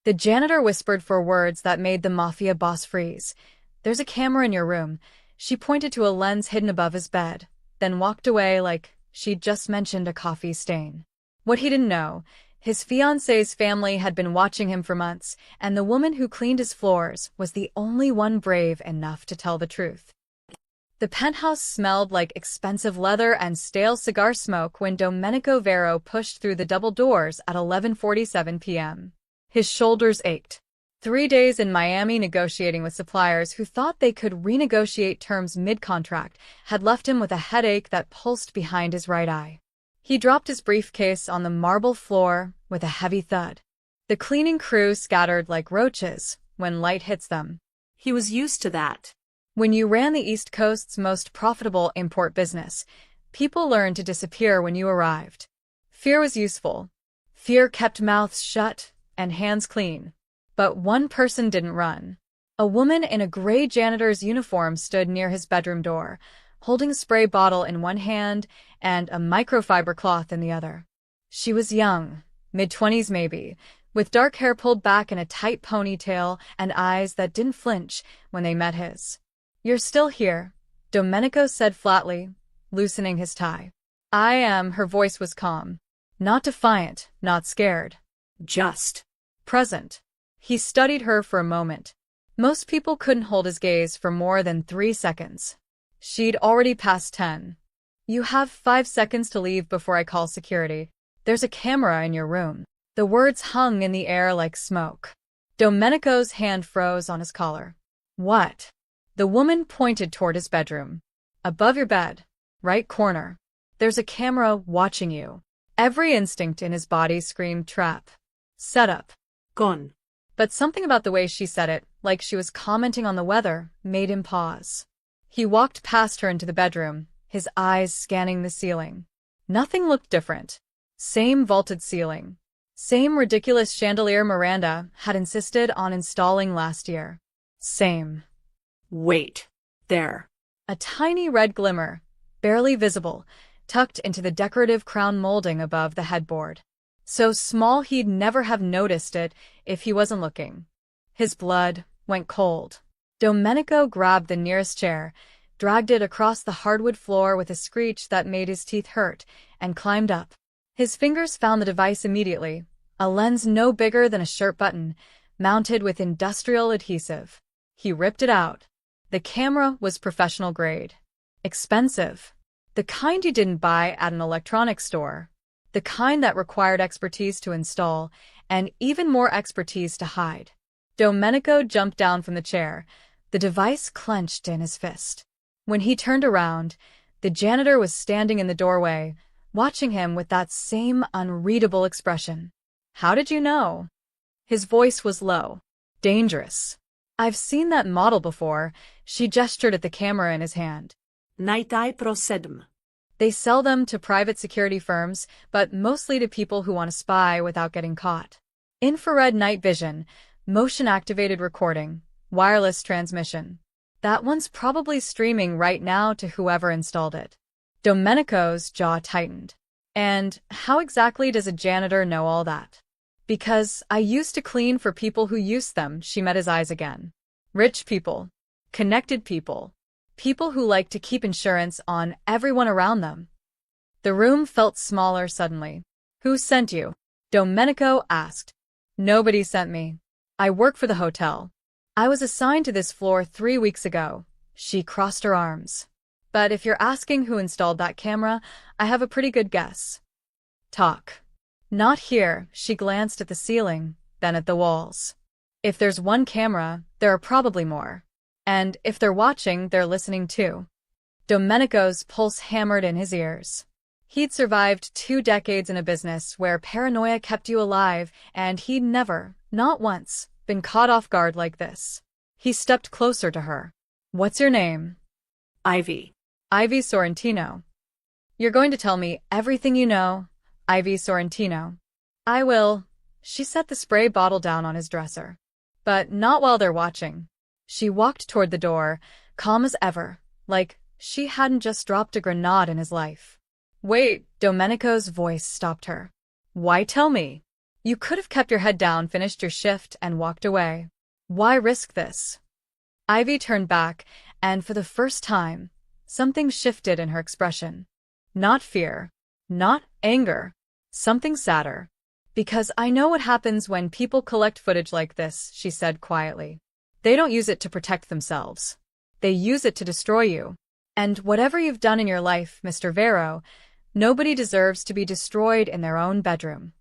The janitor whispered for words that made the Mafia boss freeze. "There's a camera in your room." She pointed to a lens hidden above his bed, then walked away like she'd just mentioned a coffee stain. What he didn't know, his fiancée's family had been watching him for months, and the woman who cleaned his floors was the only one brave enough to tell the truth. The penthouse smelled like expensive leather and stale cigar smoke when Domenico Vero pushed through the double doors at 11:47 p.m. His shoulders ached. 3 days in Miami negotiating with suppliers who thought they could renegotiate terms mid-contract had left him with a headache that pulsed behind his right eye. He dropped his briefcase on the marble floor with a heavy thud. The cleaning crew scattered like roaches when light hits them. He was used to that. When you ran the East Coast's most profitable import business, people learned to disappear when you arrived. Fear was useful. Fear kept mouths shut and hands clean. But one person didn't run. A woman in a gray janitor's uniform stood near his bedroom door, holding a spray bottle in one hand and a microfiber cloth in the other. She was young, mid-20s maybe, with dark hair pulled back in a tight ponytail and eyes that didn't flinch when they met his. "You're still here," Domenico said flatly, loosening his tie. "I am." Her voice was calm. Not defiant, not scared. Just present. He studied her for a moment. Most people couldn't hold his gaze for more than 3 seconds. She'd already passed 10. "You have 5 seconds to leave before I call security. There's a camera in your room." The words hung in the air like smoke. Domenico's hand froze on his collar. "What?" The woman pointed toward his bedroom. "Above your bed. Right corner. There's a camera watching you." Every instinct in his body screamed trap. Set up. Gone. But something about the way she said it, like she was commenting on the weather, made him pause. He walked past her into the bedroom, his eyes scanning the ceiling. Nothing looked different. Same vaulted ceiling. Same ridiculous chandelier Miranda had insisted on installing last year. Same. Wait. There. A tiny red glimmer, barely visible, tucked into the decorative crown molding above the headboard. So small he'd never have noticed it if he wasn't looking. His blood went cold. Domenico grabbed the nearest chair, dragged it across the hardwood floor with a screech that made his teeth hurt, and climbed up. His fingers found the device immediately, a lens no bigger than a shirt button, mounted with industrial adhesive. He ripped it out. The camera was professional grade. Expensive. The kind you didn't buy at an electronics store. The kind that required expertise to install, and even more expertise to hide. Domenico jumped down from the chair, the device clenched in his fist. When he turned around, the janitor was standing in the doorway, watching him with that same unreadable expression. "How did you know?" His voice was low. "Dangerous. I've seen that model before." She gestured at the camera in his hand. Night Eye Pro 7. They sell them to private security firms, but mostly to people who want to spy without getting caught. Infrared night vision, motion-activated recording, wireless transmission. That one's probably streaming right now to whoever installed it. Domenico's jaw tightened. "And how exactly does a janitor know all that?" "Because I used to clean for people who used them." She met his eyes again. "Rich people. Connected people. People who like to keep insurance on everyone around them." The room felt smaller suddenly. "Who sent you?" Domenico asked. "Nobody sent me. I work for the hotel. I was assigned to this floor 3 weeks ago." She crossed her arms. "But if you're asking who installed that camera, I have a pretty good guess." "Talk." "Not here." She glanced at the ceiling, then at the walls. "If there's one camera, there are probably more. And if they're watching, they're listening too." Domenico's pulse hammered in his ears. He'd survived 2 decades in a business where paranoia kept you alive, and he'd never, not once, been caught off guard like this. He stepped closer to her. "What's your name?" Ivy. "Ivy Sorrentino." "You're going to tell me everything you know?" "Ivy Sorrentino." "I will." She set the spray bottle down on his dresser. "But not while they're watching." She walked toward the door, calm as ever, like she hadn't just dropped a grenade in his life. "Wait." Domenico's voice stopped her. "Why tell me?" You could have kept your head down, finished your shift, and walked away. Why risk this? Ivy turned back, and for the first time, something shifted in her expression. Not fear, not anger, something sadder. Because I know what happens when people collect footage like this, she said quietly. They don't use it to protect themselves. They use it to destroy you. And whatever you've done in your life, Mr. Vero, nobody deserves to be destroyed in their own bedroom.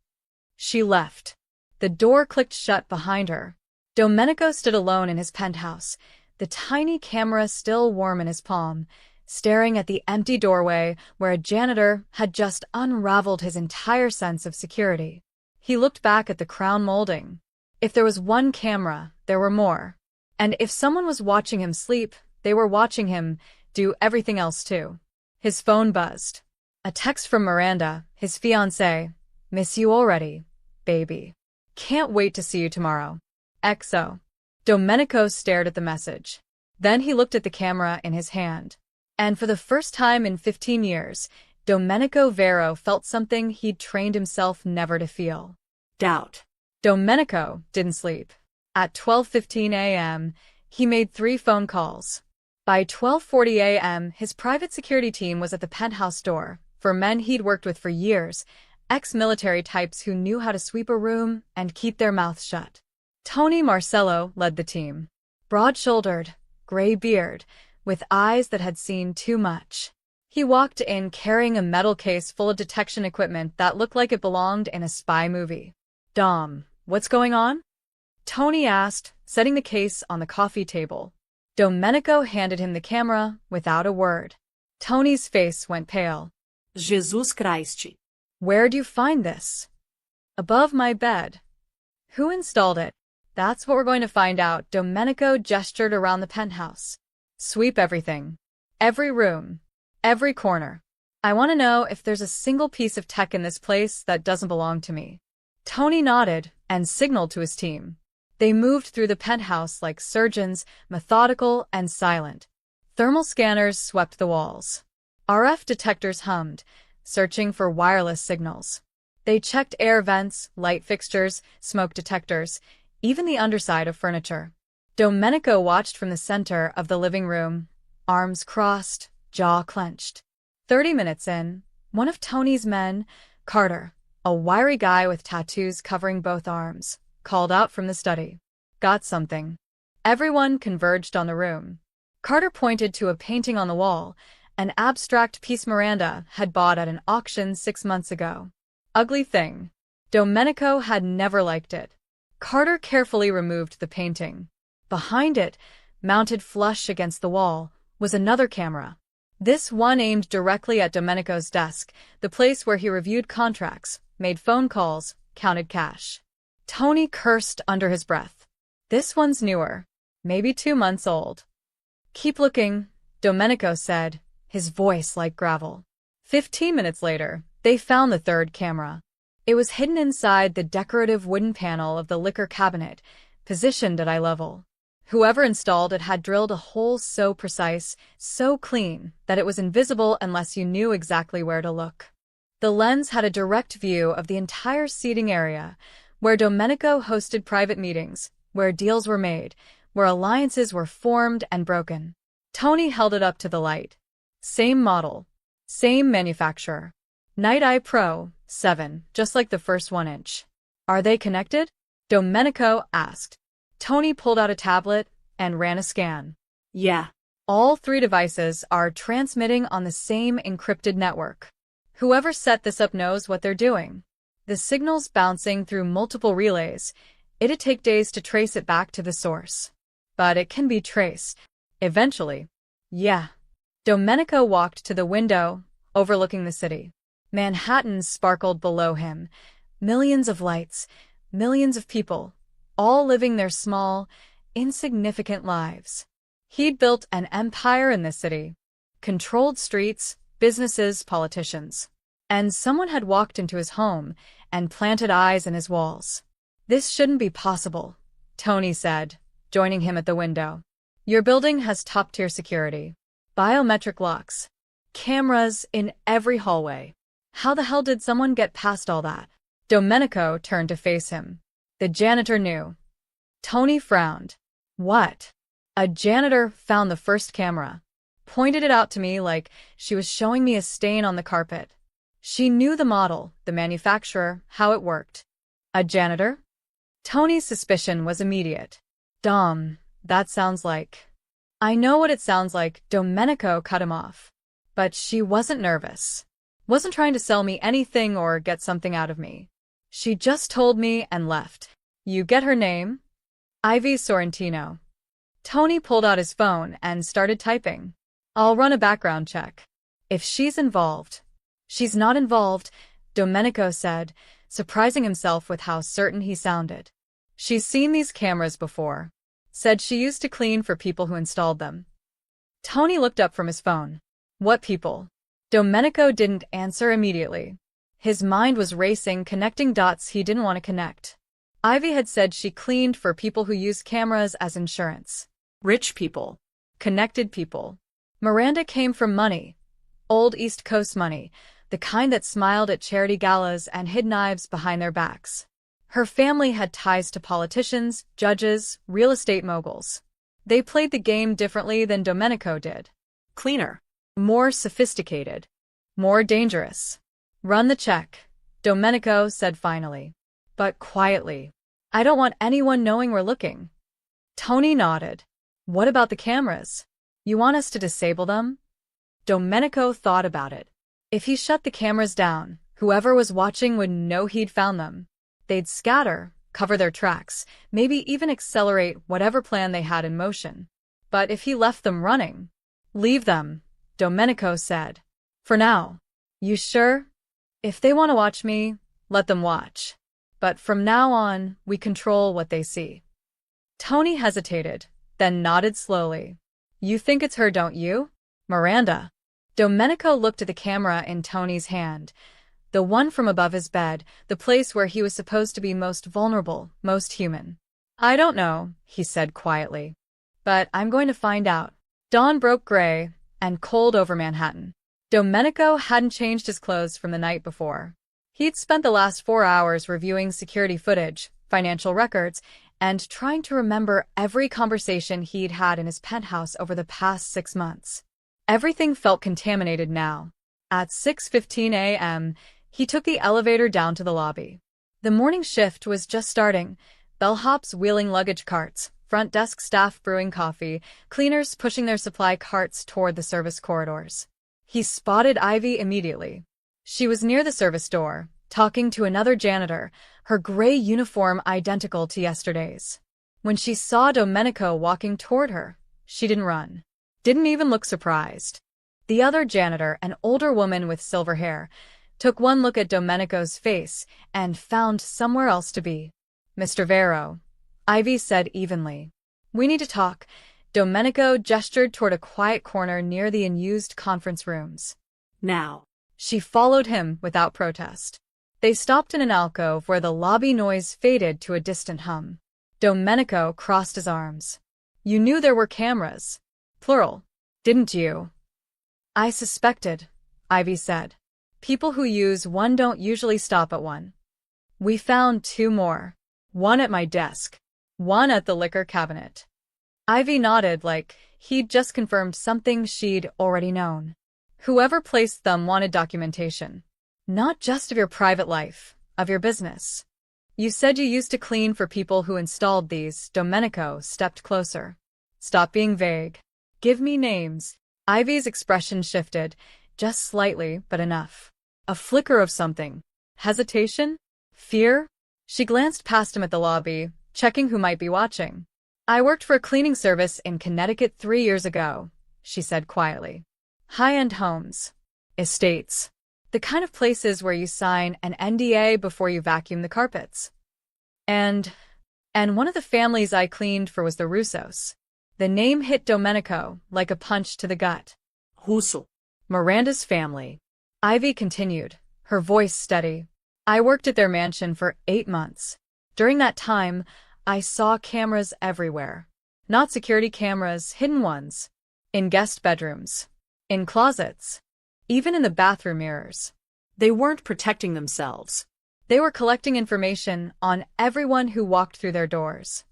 She left. The door clicked shut behind her. Domenico stood alone in his penthouse, the tiny camera still warm in his palm, staring at the empty doorway where a janitor had just unraveled his entire sense of security. He looked back at the crown molding. If there was one camera, there were more. And if someone was watching him sleep, they were watching him do everything else too. His phone buzzed. A text from Miranda, his fiancée. Miss you already, baby. Can't wait to see you tomorrow. XO. Domenico stared at the message. Then he looked at the camera in his hand. And for the first time in 15 years, Domenico Vero felt something he'd trained himself never to feel. Doubt. Domenico didn't sleep. At 12:15 a.m., he made 3 phone calls. By 12:40 a.m., his private security team was at the penthouse door, for men he'd worked with for years, ex-military types who knew how to sweep a room and keep their mouths shut. Tony Marcello led the team. Broad-shouldered, gray-beard, with eyes that had seen too much. He walked in carrying a metal case full of detection equipment that looked like it belonged in a spy movie. Dom, what's going on? Tony asked, setting the case on the coffee table. Domenico handed him the camera without a word. Tony's face went pale. Jesus Christ. Where'd you find this? Above my bed. Who installed it? That's what we're going to find out. Domenico gestured around the penthouse. Sweep everything. Every room. Every corner. I want to know if there's a single piece of tech in this place that doesn't belong to me. Tony nodded and signaled to his team. They moved through the penthouse like surgeons, methodical and silent. Thermal scanners swept the walls. RF detectors hummed, searching for wireless signals. They checked air vents, light fixtures, smoke detectors, even the underside of furniture. Domenico watched from the center of the living room, arms crossed, jaw clenched. 30 minutes in, one of Tony's men, Carter, a wiry guy with tattoos covering both arms, called out from the study. Got something. Everyone converged on the room. Carter pointed to a painting on the wall, an abstract piece Miranda had bought at an auction 6 months ago. Ugly thing. Domenico had never liked it. Carter carefully removed the painting. Behind it, mounted flush against the wall, was another camera. This one aimed directly at Domenico's desk, the place where he reviewed contracts, made phone calls, counted cash. Tony cursed under his breath. This one's newer. Maybe 2 months old. Keep looking, Domenico said, his voice like gravel. 15 minutes later, they found the third camera. It was hidden inside the decorative wooden panel of the liquor cabinet, positioned at eye level. Whoever installed it had drilled a hole so precise, so clean, that it was invisible unless you knew exactly where to look. The lens had a direct view of the entire seating area, where Domenico hosted private meetings, where deals were made, where alliances were formed and broken. Tony held it up to the light. Same model. Same manufacturer. Night Eye Pro, 7, just like the first 1-inch. Are they connected? Domenico asked. Tony pulled out a tablet and ran a scan. Yeah. All 3 devices are transmitting on the same encrypted network. Whoever set this up knows what they're doing. The signal's bouncing through multiple relays. It'd take days to trace it back to the source. But it can be traced. Eventually. Yeah. Domenico walked to the window, overlooking the city. Manhattan sparkled below him. Millions of lights, millions of people, all living their small, insignificant lives. He'd built an empire in this city. Controlled streets, businesses, politicians. And someone had walked into his home and planted eyes in his walls. This shouldn't be possible, Tony said, joining him at the window. Your building has top-tier security. Biometric locks. Cameras in every hallway. How the hell did someone get past all that? Domenico turned to face him. The janitor knew. Tony frowned. What? A janitor found the first camera. Pointed it out to me like she was showing me a stain on the carpet. She knew the model, the manufacturer, how it worked. A janitor? Tony's suspicion was immediate. Dom, that sounds like... I know what it sounds like, Domenico cut him off. But she wasn't nervous. Wasn't trying to sell me anything or get something out of me. She just told me and left. You get her name? Ivy Sorrentino. Tony pulled out his phone and started typing. I'll run a background check. If she's involved. She's not involved, Domenico said, surprising himself with how certain he sounded. She's seen these cameras before. Said she used to clean for people who installed them. Tony looked up from his phone. What people? Domenico didn't answer immediately. His mind was racing, connecting dots he didn't want to connect. Ivy had said she cleaned for people who use cameras as insurance. Rich people. Connected people. Miranda came from money. Old East Coast money, the kind that smiled at charity galas and hid knives behind their backs. Her family had ties to politicians, judges, real estate moguls. They played the game differently than Domenico did. Cleaner. More sophisticated. More dangerous. Run the check, Domenico said finally. But quietly. I don't want anyone knowing we're looking. Tony nodded. What about the cameras? You want us to disable them? Domenico thought about it. If he shut the cameras down, whoever was watching would know he'd found them. They'd scatter, cover their tracks, maybe even accelerate whatever plan they had in motion. But if he left them running... Leave them, Domenico said. For now. You sure? If they want to watch me, let them watch. But from now on, we control what they see. Tony hesitated, then nodded slowly. You think it's her, don't you? Miranda. Domenico looked at the camera in Tony's hand. The one from above his bed, the place where he was supposed to be most vulnerable, most human. I don't know, he said quietly. But I'm going to find out. Dawn broke gray and cold over Manhattan. Domenico hadn't changed his clothes from the night before. He'd spent the last 4 hours reviewing security footage, financial records, and trying to remember every conversation he'd had in his penthouse over the past 6 months. Everything felt contaminated now. At 6:15 a.m., he took the elevator down to the lobby. The morning shift was just starting, bellhops wheeling luggage carts, front desk staff brewing coffee, cleaners pushing their supply carts toward the service corridors. He spotted Ivy immediately. She was near the service door, talking to another janitor, her gray uniform identical to yesterday's. When she saw Domenico walking toward her, she didn't run. Didn't even look surprised. The other janitor, an older woman with silver hair, took one look at Domenico's face and found somewhere else to be. Mr. Vero, Ivy said evenly. We need to talk. Domenico gestured toward a quiet corner near the unused conference rooms. Now. She followed him without protest. They stopped in an alcove where the lobby noise faded to a distant hum. Domenico crossed his arms. You knew there were cameras. Plural. Didn't you? I suspected, Ivy said. People who use one don't usually stop at one. We found 2 more. One at my desk. One at the liquor cabinet. Ivy nodded like he'd just confirmed something she'd already known. Whoever placed them wanted documentation. Not just of your private life, of your business. You said you used to clean for people who installed these. Domenico stepped closer. Stop being vague. Give me names. Ivy's expression shifted, just slightly, but enough. A flicker of something. Hesitation? Fear? She glanced past him at the lobby, checking who might be watching. I worked for a cleaning service in Connecticut 3 years ago, she said quietly. High-end homes. Estates. The kind of places where you sign an NDA before you vacuum the carpets. And one of the families I cleaned for was the Russos. The name hit Domenico like a punch to the gut. Russo. Miranda's family. Ivy continued, her voice steady. I worked at their mansion for 8 months. During that time, I saw cameras everywhere. Not security cameras, hidden ones. In guest bedrooms. In closets. Even in the bathroom mirrors. They weren't protecting themselves. They were collecting information on everyone who walked through their doors.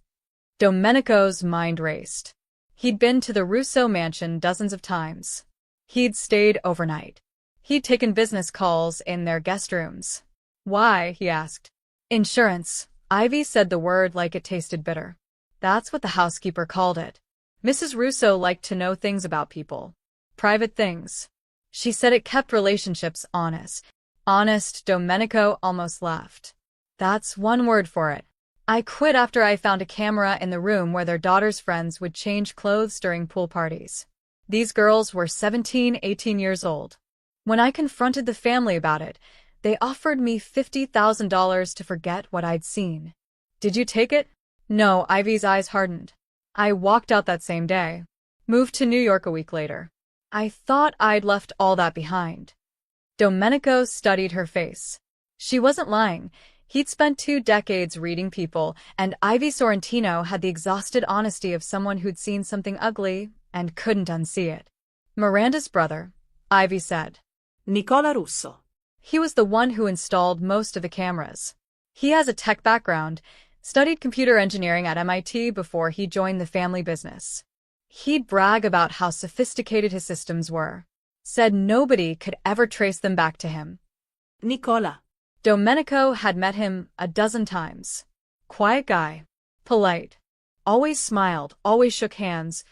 Domenico's mind raced. He'd been to the Russo mansion dozens of times. He'd stayed overnight. He'd taken business calls in their guest rooms. Why? He asked. Insurance. Ivy said the word like it tasted bitter. That's what the housekeeper called it. Mrs. Russo liked to know things about people. Private things. She said it kept relationships honest. Honest, Domenico almost laughed. That's one word for it. I quit after I found a camera in the room where their daughter's friends would change clothes during pool parties. These girls were 17, 18 years old. When I confronted the family about it, they offered me $50,000 to forget what I'd seen. Did you take it? No, Ivy's eyes hardened. I walked out that same day. Moved to New York a week later. I thought I'd left all that behind. Domenico studied her face. She wasn't lying. He'd spent 2 decades reading people, and Ivy Sorrentino had the exhausted honesty of someone who'd seen something ugly and couldn't unsee it. Miranda's brother, Ivy said. Nicola Russo. He was the one who installed most of the cameras. He has a tech background, studied computer engineering at MIT before he joined the family business. He'd brag about how sophisticated his systems were. Said nobody could ever trace them back to him. Nicola. Domenico had met him a dozen times. Quiet guy. Polite. Always smiled, always shook hands,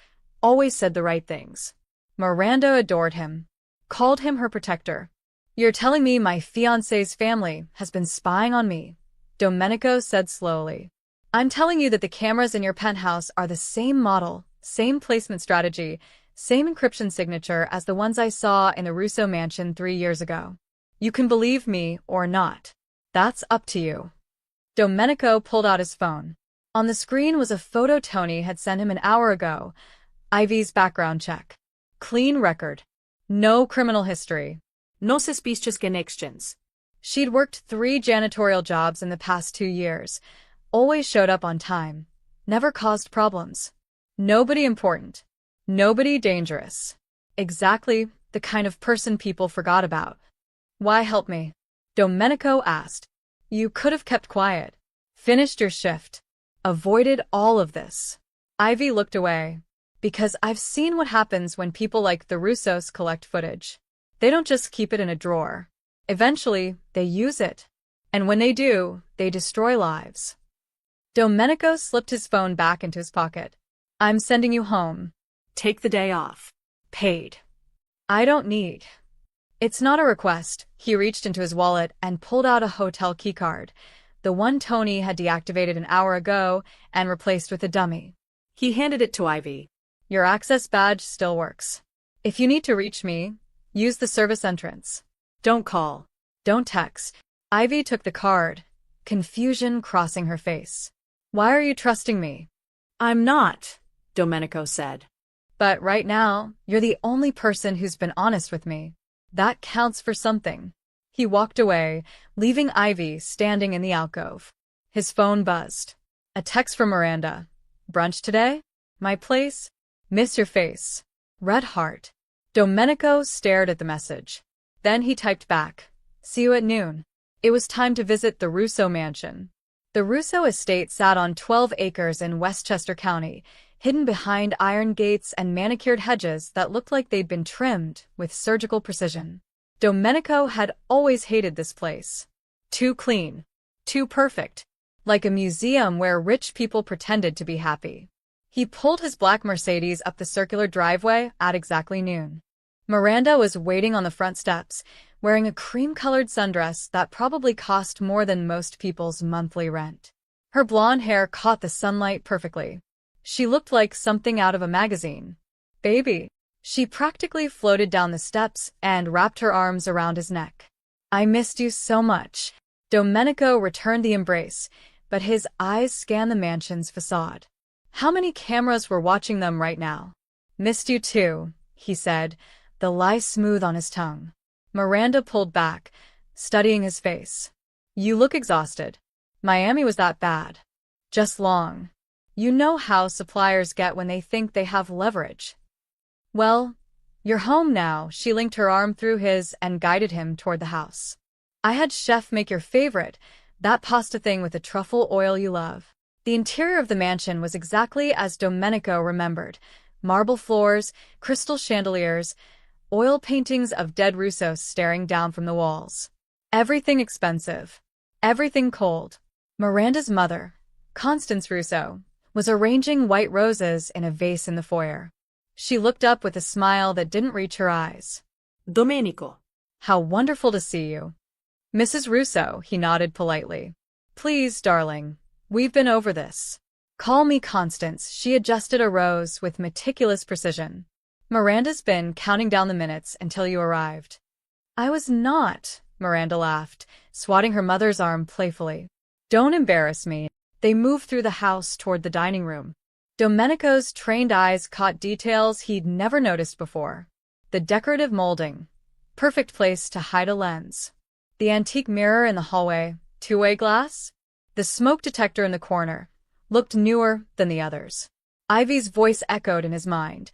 always said the right things. Miranda adored him. Called him her protector. You're telling me my fiancé's family has been spying on me, Domenico said slowly. I'm telling you that the cameras in your penthouse are the same model, same placement strategy, same encryption signature as the ones I saw in the Russo mansion 3 years ago. You can believe me or not. That's up to you. Domenico pulled out his phone. On the screen was a photo Tony had sent him an hour ago. Ivy's background check. Clean record. No criminal history. No suspicious connections. She'd worked 3 janitorial jobs in the past 2 years. Always showed up on time. Never caused problems. Nobody important. Nobody dangerous. Exactly the kind of person people forgot about. Why help me? Domenico asked. You could have kept quiet. Finished your shift. Avoided all of this. Ivy looked away. Because I've seen what happens when people like the Russos collect footage. They don't just keep it in a drawer. Eventually, they use it. And when they do, they destroy lives. Domenico slipped his phone back into his pocket. I'm sending you home. Take the day off. Paid. I don't need. It's not a request. He reached into his wallet and pulled out a hotel keycard, the one Tony had deactivated an hour ago and replaced with a dummy. He handed it to Ivy. Your access badge still works. If you need to reach me, use the service entrance. Don't call. Don't text. Ivy took the card, confusion crossing her face. Why are you trusting me? I'm not, Domenico said. But right now, you're the only person who's been honest with me. That counts for something. He walked away, leaving Ivy standing in the alcove. His phone buzzed. A text from Miranda. Brunch today? My place? Miss your face. Red heart. Domenico stared at the message. Then he typed back. See you at noon. It was time to visit the Russo mansion. The Russo estate sat on 12 acres in Westchester County, hidden behind iron gates and manicured hedges that looked like they'd been trimmed with surgical precision. Domenico had always hated this place. Too clean. Too perfect. Like a museum where rich people pretended to be happy. He pulled his black Mercedes up the circular driveway at exactly noon. Miranda was waiting on the front steps, wearing a cream-colored sundress that probably cost more than most people's monthly rent. Her blonde hair caught the sunlight perfectly. She looked like something out of a magazine. Baby. She practically floated down the steps and wrapped her arms around his neck. I missed you so much. Domenico returned the embrace, but his eyes scanned the mansion's facade. How many cameras were watching them right now? Missed you too, he said, the lie smooth on his tongue. Miranda pulled back, studying his face. You look exhausted. Miami was that bad. Just long. You know how suppliers get when they think they have leverage. Well, you're home now. She linked her arm through his and guided him toward the house. I had chef make your favorite, That pasta thing with the truffle oil you love. The interior of the mansion was exactly as Domenico remembered. Marble floors, crystal chandeliers, oil paintings of dead Russos staring down from the walls. Everything expensive. Everything cold. Miranda's mother, Constance Russo, was arranging white roses in a vase in the foyer. She looked up with a smile that didn't reach her eyes. Domenico. How wonderful to see you. Mrs. Russo, he nodded politely. Please, darling, we've been over this. Call me Constance. She adjusted a rose with meticulous precision. Miranda's been counting down the minutes until you arrived. I was not, Miranda laughed, swatting her mother's arm playfully. Don't embarrass me. They moved through the house toward the dining room. Domenico's trained eyes caught details he'd never noticed before. The decorative molding. Perfect place to hide a lens. The antique mirror in the hallway. Two-way glass. The smoke detector in the corner. Looked newer than the others. Ivy's voice echoed in his mind.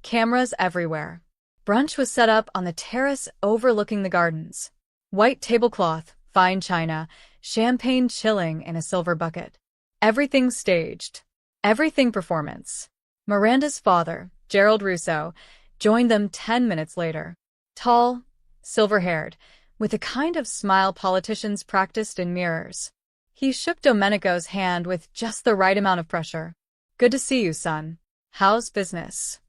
Cameras everywhere. Brunch was set up on the terrace overlooking the gardens. White tablecloth, fine china, champagne chilling in a silver bucket. Everything staged. Everything performance. Miranda's father, Gerald Russo, joined them 10 minutes later. Tall, silver-haired, with the kind of smile politicians practiced in mirrors. He shook Domenico's hand with just the right amount of pressure. Good to see you, son. How's business?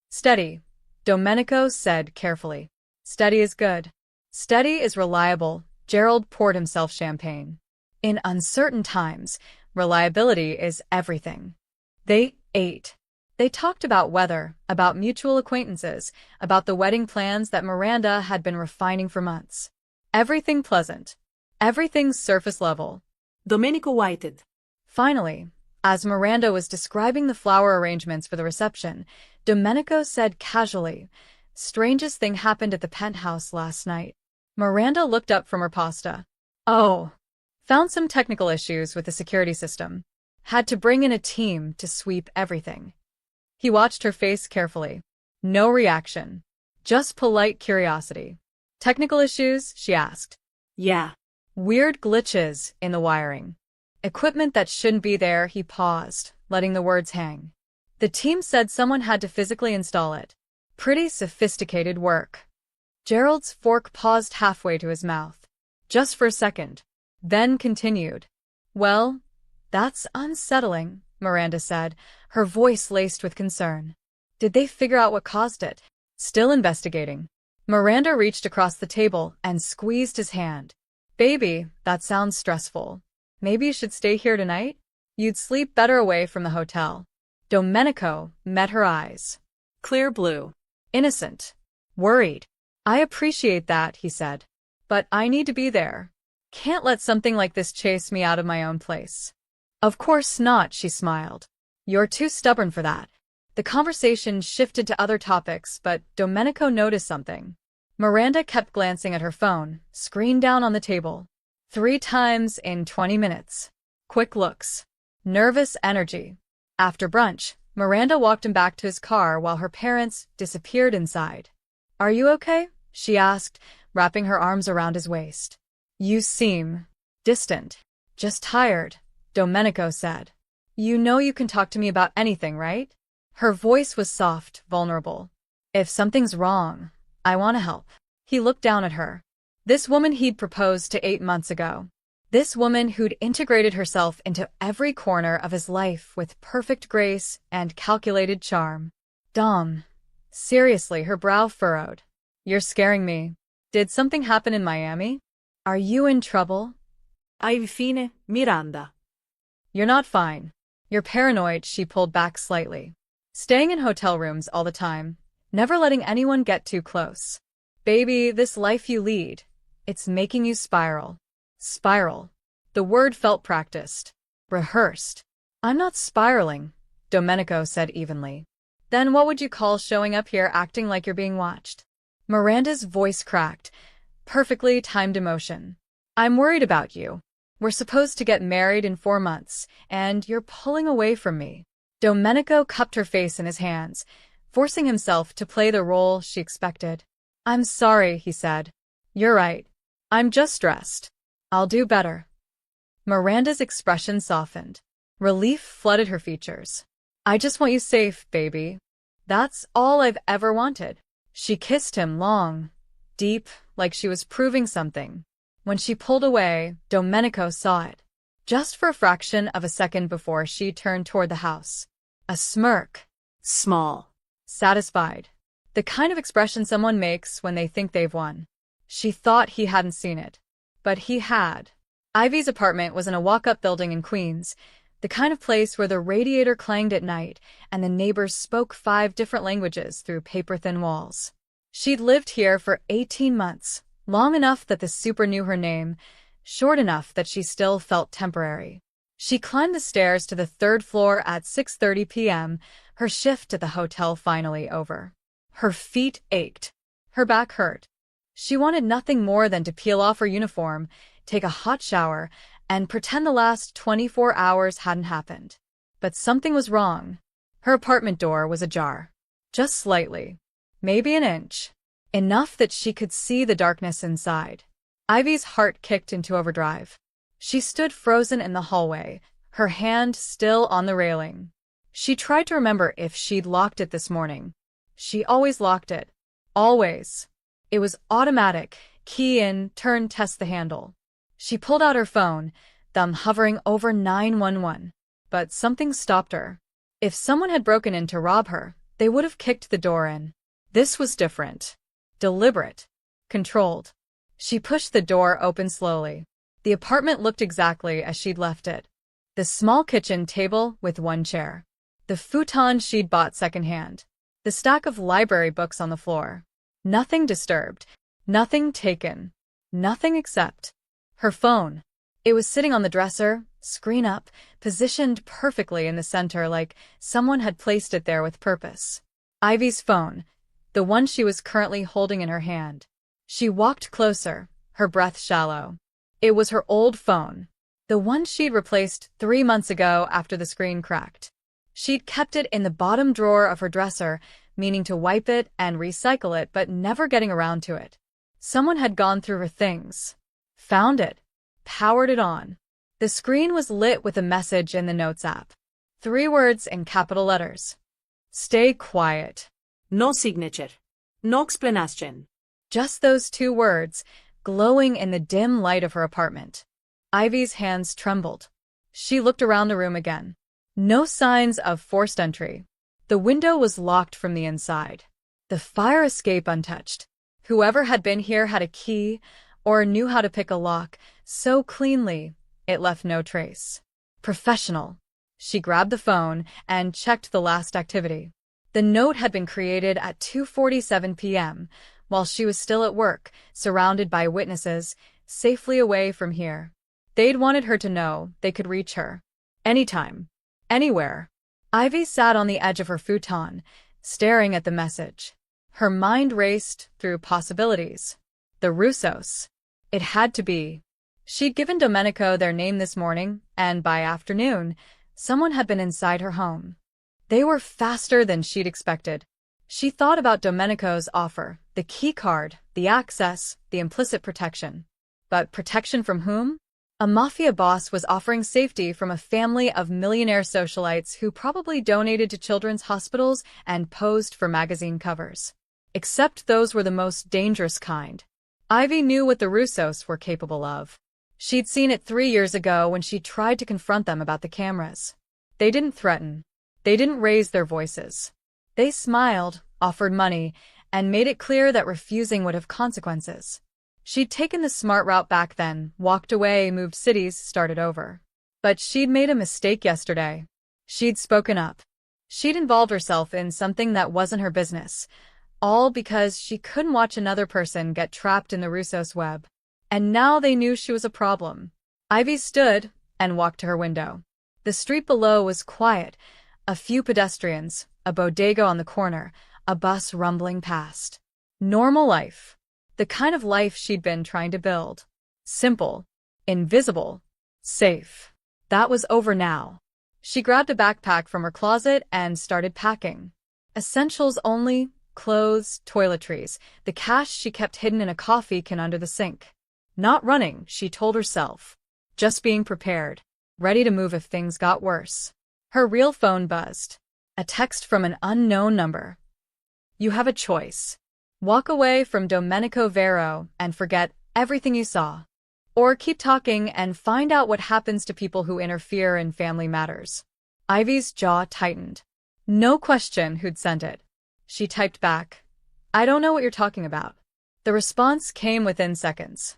Steady, Domenico said carefully. Steady is good. Steady is reliable. Gerald poured himself champagne. In uncertain times, reliability is everything. They ate. They talked about weather, about mutual acquaintances, about the wedding plans that Miranda had been refining for months. Everything pleasant. Everything surface level. Domenico waited. Finally, as Miranda was describing the flower arrangements for the reception, Domenico said casually, Strangest thing happened at the penthouse last night. Miranda looked up from her pasta. Oh. Found some technical issues with the security system. Had to bring in a team to sweep everything. He watched her face carefully. No reaction. Just polite curiosity. Technical issues? She asked. Yeah. Weird glitches in the wiring. Equipment that shouldn't be there. He paused, letting the words hang. The team said someone had to physically install it. Pretty sophisticated work. Gerald's fork paused halfway to his mouth. Just for a second. Then continued. Well, that's unsettling, Miranda said, her voice laced with concern. Did they figure out what caused it? Still investigating. Miranda reached across the table and squeezed his hand. Baby, that sounds stressful. Maybe you should stay here tonight? You'd sleep better away from the hotel. Domenico met her eyes. Clear blue. Innocent. Worried. I appreciate that, he said. But I need to be there. Can't let something like this chase me out of my own place. Of course not, she smiled. You're too stubborn for that. The conversation shifted to other topics, but Domenico noticed something. Miranda kept glancing at her phone, screen down on the table. 3 times in 20 minutes. Quick looks. Nervous energy. After brunch, Miranda walked him back to his car while her parents disappeared inside. Are you okay? She asked, wrapping her arms around his waist. You seem distant. Just tired, Domenico said. You know you can talk to me about anything, right? Her voice was soft, vulnerable. If something's wrong, I want to help. He looked down at her. This woman he'd proposed to 8 months ago. This woman who'd integrated herself into every corner of his life with perfect grace and calculated charm. Dom. Seriously, her brow furrowed. You're scaring me. Did something happen in Miami? Are you in trouble? Ai fine, Miranda. You're not fine. You're paranoid, she pulled back slightly. Staying in hotel rooms all the time, never letting anyone get too close. Baby, this life you lead, it's making you spiral. Spiral. The word felt practiced. Rehearsed. I'm not spiraling, Domenico said evenly. Then what would you call showing up here acting like you're being watched? Miranda's voice cracked. Perfectly timed emotion. I'm worried about you. We're supposed to get married in 4 months, and you're pulling away from me. Domenico cupped her face in his hands, forcing himself to play the role she expected. I'm sorry, he said. You're right. I'm just stressed. I'll do better. Miranda's expression softened. Relief flooded her features. I just want you safe, baby. That's all I've ever wanted. She kissed him long, deep, like she was proving something. When she pulled away, Domenico saw it. Just for a fraction of a second before she turned toward the house. A smirk. Small. Satisfied. The kind of expression someone makes when they think they've won. She thought he hadn't seen it. But he had. Ivy's apartment was in a walk-up building in Queens, the kind of place where the radiator clanged at night and the neighbors spoke 5 different languages through paper-thin walls. She'd lived here for 18 months, long enough that the super knew her name, short enough that she still felt temporary. She climbed the stairs to the 3rd floor at 6:30 p.m., her shift at the hotel finally over. Her feet ached. Her back hurt. She wanted nothing more than to peel off her uniform, take a hot shower, and pretend the last 24 hours hadn't happened. But something was wrong. Her apartment door was ajar. Just slightly. Maybe an inch. Enough that she could see the darkness inside. Ivy's heart kicked into overdrive. She stood frozen in the hallway, her hand still on the railing. She tried to remember if she'd locked it this morning. She always locked it. Always. It was automatic. Key in, turn, test the handle. She pulled out her phone, thumb hovering over 911. But something stopped her. If someone had broken in to rob her, they would have kicked the door in. This was different. Deliberate. Controlled. She pushed the door open slowly. The apartment looked exactly as she'd left it. The small kitchen table with 1 chair. The futon she'd bought secondhand. The stack of library books on the floor. Nothing disturbed. Nothing taken. Nothing except her phone. It was sitting on the dresser, screen up, positioned perfectly in the center like someone had placed it there with purpose. Ivy's phone, the one she was currently holding in her hand. She walked closer, her breath shallow. It was her old phone, the one she'd replaced 3 months ago after the screen cracked. She'd kept it in the bottom drawer of her dresser, meaning to wipe it and recycle it but never getting around to it. Someone had gone through her things. Found it. Powered it on. The screen was lit with a message in the Notes app. 3 words in capital letters. Stay quiet. No signature. No explanation. Just those 2 words, glowing in the dim light of her apartment. Ivy's hands trembled. She looked around the room again. No signs of forced entry. The window was locked from the inside. The fire escape untouched. Whoever had been here had a key, or knew how to pick a lock, so cleanly, it left no trace. Professional. She grabbed the phone and checked the last activity. The note had been created at 2:47 p.m., while she was still at work, surrounded by witnesses, safely away from here. They'd wanted her to know they could reach her. Anytime. Anywhere. Ivy sat on the edge of her futon, staring at the message. Her mind raced through possibilities. The Russos. It had to be. She'd given Domenico their name this morning, and by afternoon, someone had been inside her home. They were faster than she'd expected. She thought about Domenico's offer, the key card, the access, the implicit protection. But protection from whom? A mafia boss was offering safety from a family of millionaire socialites who probably donated to children's hospitals and posed for magazine covers. Except those were the most dangerous kind. Ivy knew what the Russos were capable of. She'd seen it 3 years ago when she tried to confront them about the cameras. They didn't threaten. They didn't raise their voices. They smiled, offered money, and made it clear that refusing would have consequences. She'd taken the smart route back then, walked away, moved cities, started over. But she'd made a mistake yesterday. She'd spoken up. She'd involved herself in something that wasn't her business, all because she couldn't watch another person get trapped in the Russos' web. And now they knew she was a problem. Ivy stood and walked to her window. The street below was quiet. A few pedestrians, a bodega on the corner, a bus rumbling past. Normal life. The kind of life she'd been trying to build. Simple. Invisible. Safe. That was over now. She grabbed a backpack from her closet and started packing. Essentials only, clothes, toiletries, the cash she kept hidden in a coffee can under the sink. Not running, she told herself. just being prepared, ready to move if things got worse. Her real phone buzzed. A text from an unknown number. You have a choice. Walk away from Domenico Vero and forget everything you saw. Or keep talking and find out what happens to people who interfere in family matters. Ivy's jaw tightened. No question who'd sent it. She typed back, I don't know what you're talking about. The response came within seconds.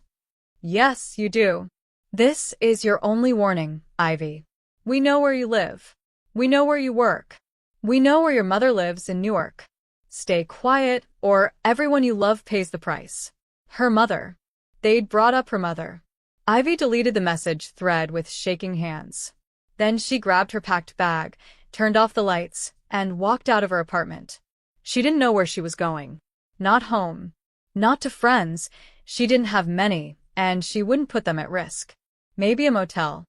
Yes, you do. This is your only warning, Ivy. We know where you live. We know where you work. We know where your mother lives in Newark. Stay quiet, or everyone you love pays the price. Her mother. They'd brought up her mother. Ivy deleted the message thread with shaking hands. Then she grabbed her packed bag, turned off the lights, and walked out of her apartment. She didn't know where she was going. Not home. Not to friends. She didn't have many, and she wouldn't put them at risk. Maybe a motel.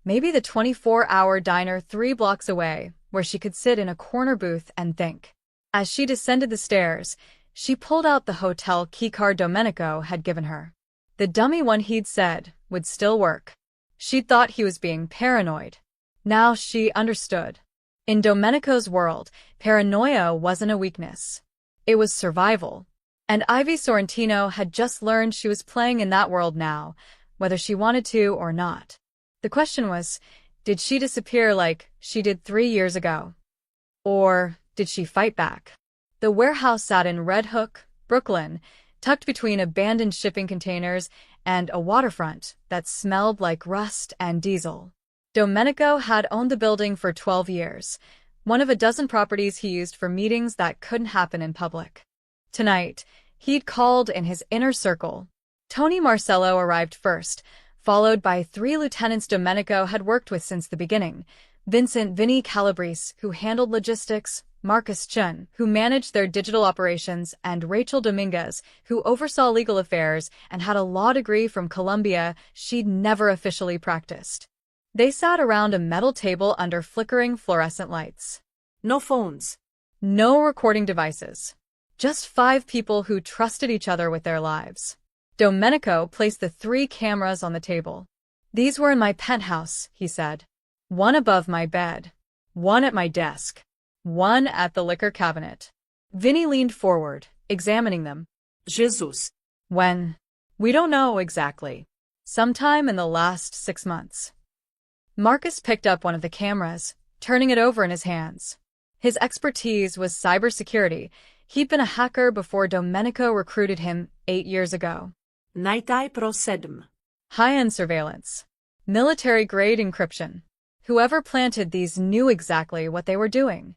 Maybe the 24-hour diner 3 blocks away, where she could sit in a corner booth and think. As she descended the stairs, she pulled out the hotel keycard Domenico had given her. The dummy one he'd said would still work. She'd thought he was being paranoid. Now she understood. In Domenico's world, paranoia wasn't a weakness. It was survival. And Ivy Sorrentino had just learned she was playing in that world now, whether she wanted to or not. The question was, did she disappear like she did 3 years ago? Or did she fight back? The warehouse sat in Red Hook, Brooklyn, tucked between abandoned shipping containers and a waterfront that smelled like rust and diesel. Domenico had owned the building for 12 years, one of a dozen properties he used for meetings that couldn't happen in public. Tonight, he'd called in his inner circle. Tony Marcello arrived first, followed by 3 lieutenants Domenico had worked with since the beginning: Vincent Vinny Calabrese, who handled logistics, Marcus Chun, who managed their digital operations, and Rachel Dominguez, who oversaw legal affairs and had a law degree from Columbia she'd never officially practiced. They sat around a metal table under flickering fluorescent lights. No phones. No recording devices. Just 5 people who trusted each other with their lives. Domenico placed the 3 cameras on the table. These were in my penthouse, he said. 1 above my bed. 1 at my desk. 1 at the liquor cabinet. Vinny leaned forward, examining them. Jesus. When? We don't know exactly. Sometime in the last 6 months. Marcus picked up one of the cameras, turning it over in his hands. His expertise was cybersecurity. He'd been a hacker before Domenico recruited him 8 years ago. Najtaj pro 7. High-end surveillance. Military-grade encryption. Whoever planted these knew exactly what they were doing.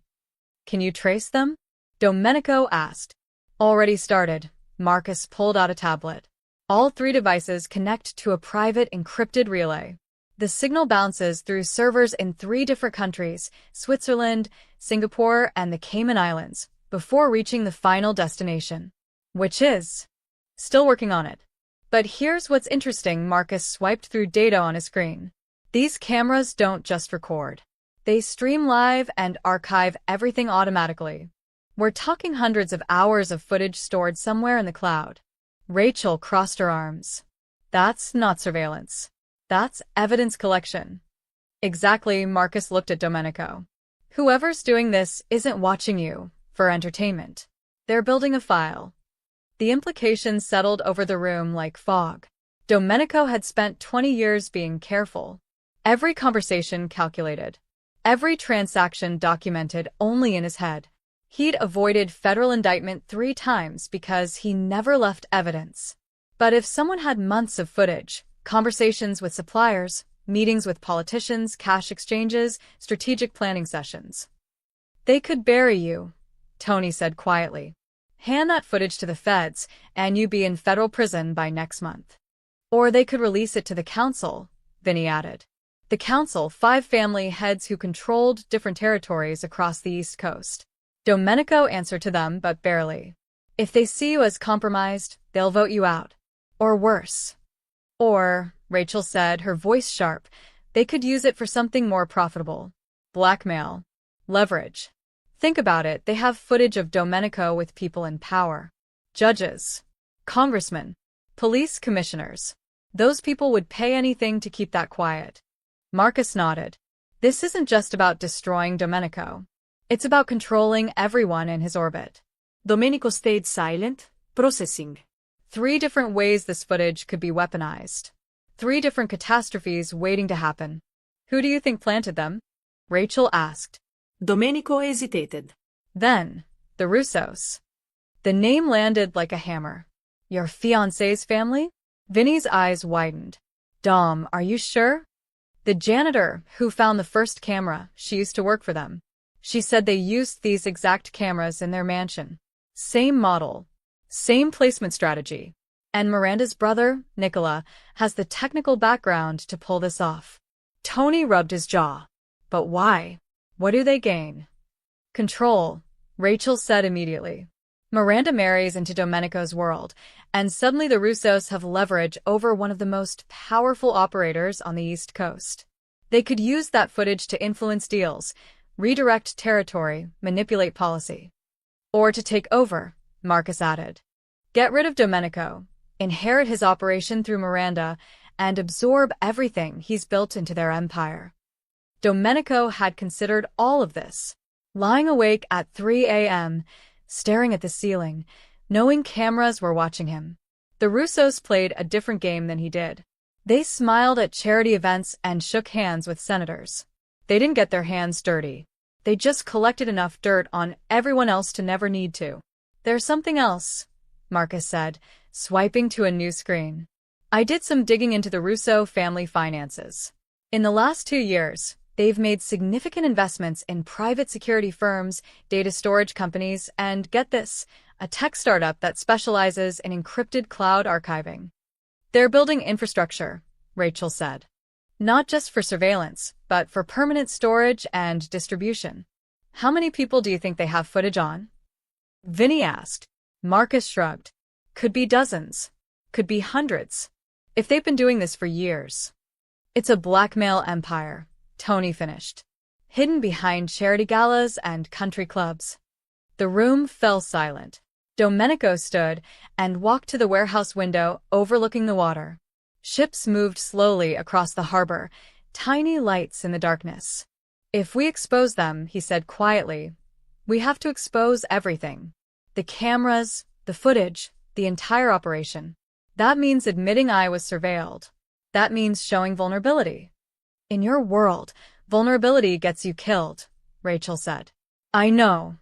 Can you trace them? Domenico asked. Already started. Marcus pulled out a tablet. All 3 devices connect to a private encrypted relay. The signal bounces through servers in 3 different countries, Switzerland, Singapore, and the Cayman Islands, before reaching the final destination. Which is? Still working on it. But here's what's interesting. Marcus swiped through data on his screen. These cameras don't just record. They stream live and archive everything automatically. We're talking hundreds of hours of footage stored somewhere in the cloud. Rachel crossed her arms. That's not surveillance. That's evidence collection. Exactly, Marcus looked at Domenico. Whoever's doing this isn't watching you for entertainment. They're building a file. The implications settled over the room like fog. Domenico had spent 20 years being careful. Every conversation calculated. Every transaction documented only in his head. He'd avoided federal indictment 3 times because he never left evidence. But if someone had months of footage, conversations with suppliers, meetings with politicians, cash exchanges, strategic planning sessions, they could bury you, Tony said quietly. Hand that footage to the feds, and you'd be in federal prison by next month. Or they could release it to the council, Vinny added. The council, 5 family heads who controlled different territories across the East Coast. Domenico answered to them, but barely. If they see you as compromised, they'll vote you out. Or worse. Or, Rachel said, her voice sharp, they could use it for something more profitable. Blackmail. Leverage. Think about it, they have footage of Domenico with people in power. Judges. Congressmen. Police commissioners. Those people would pay anything to keep that quiet. Marcus nodded. This isn't just about destroying Domenico. It's about controlling everyone in his orbit. Domenico stayed silent, processing. 3 different ways this footage could be weaponized. 3 different catastrophes waiting to happen. Who do you think planted them? Rachel asked. Domenico hesitated. Then, the Russos. The name landed like a hammer. Your fiancé's family? Vinny's eyes widened. Dom, are you sure? The janitor, who found the first camera, she used to work for them. She said they used these exact cameras in their mansion. Same model. Same placement strategy. And Miranda's brother, Nicola, has the technical background to pull this off. Tony rubbed his jaw. But why? What do they gain? Control, Rachel said immediately. Miranda marries into Domenico's world, and suddenly the Russos have leverage over one of the most powerful operators on the East Coast. They could use that footage to influence deals, redirect territory, manipulate policy. Or to take over, Marcus added. Get rid of Domenico, inherit his operation through Miranda, and absorb everything he's built into their empire. Domenico had considered all of this, lying awake at 3 a.m., staring at the ceiling, knowing cameras were watching him. The Russos played a different game than he did. They smiled at charity events and shook hands with senators. They didn't get their hands dirty. They just collected enough dirt on everyone else to never need to. There's something else, Marcus said, swiping to a new screen. I did some digging into the Russo family finances. In the last 2 years, they've made significant investments in private security firms, data storage companies, and get this, a tech startup that specializes in encrypted cloud archiving. They're building infrastructure, Rachel said. Not just for surveillance, but for permanent storage and distribution. How many people do you think they have footage on? Vinny asked. Marcus shrugged. Could be dozens. Could be hundreds. If they've been doing this for years. It's a blackmail empire, Tony finished. Hidden behind charity galas and country clubs. The room fell silent. Domenico stood and walked to the warehouse window overlooking the water. Ships moved slowly across the harbor, tiny lights in the darkness. If we expose them, he said quietly, we have to expose everything. The cameras, the footage, the entire operation. That means admitting I was surveilled. That means showing vulnerability. In your world, vulnerability gets you killed, Rachel said. I know.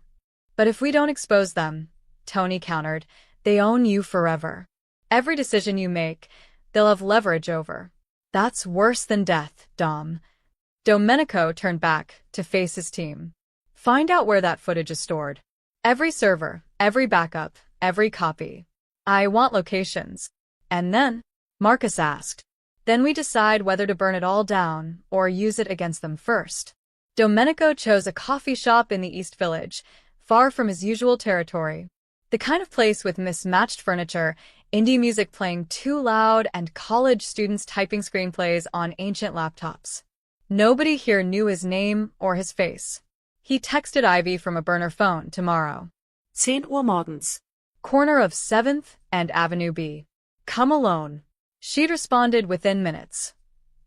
But if we don't expose them, Tony countered, they own you forever. Every decision you make, they'll have leverage over. That's worse than death, Dom. Domenico turned back to face his team. Find out where that footage is stored. Every server, every backup, every copy. I want locations. And then? Marcus asked. Then we decide whether to burn it all down or use it against them first. Domenico chose a coffee shop in the East Village, far from his usual territory. The kind of place with mismatched furniture, indie music playing too loud, and college students typing screenplays on ancient laptops. Nobody here knew his name or his face. He texted Ivy from a burner phone tomorrow. 10 Uhr morgens. Corner of 7th and Avenue B. Come alone. She'd responded within minutes.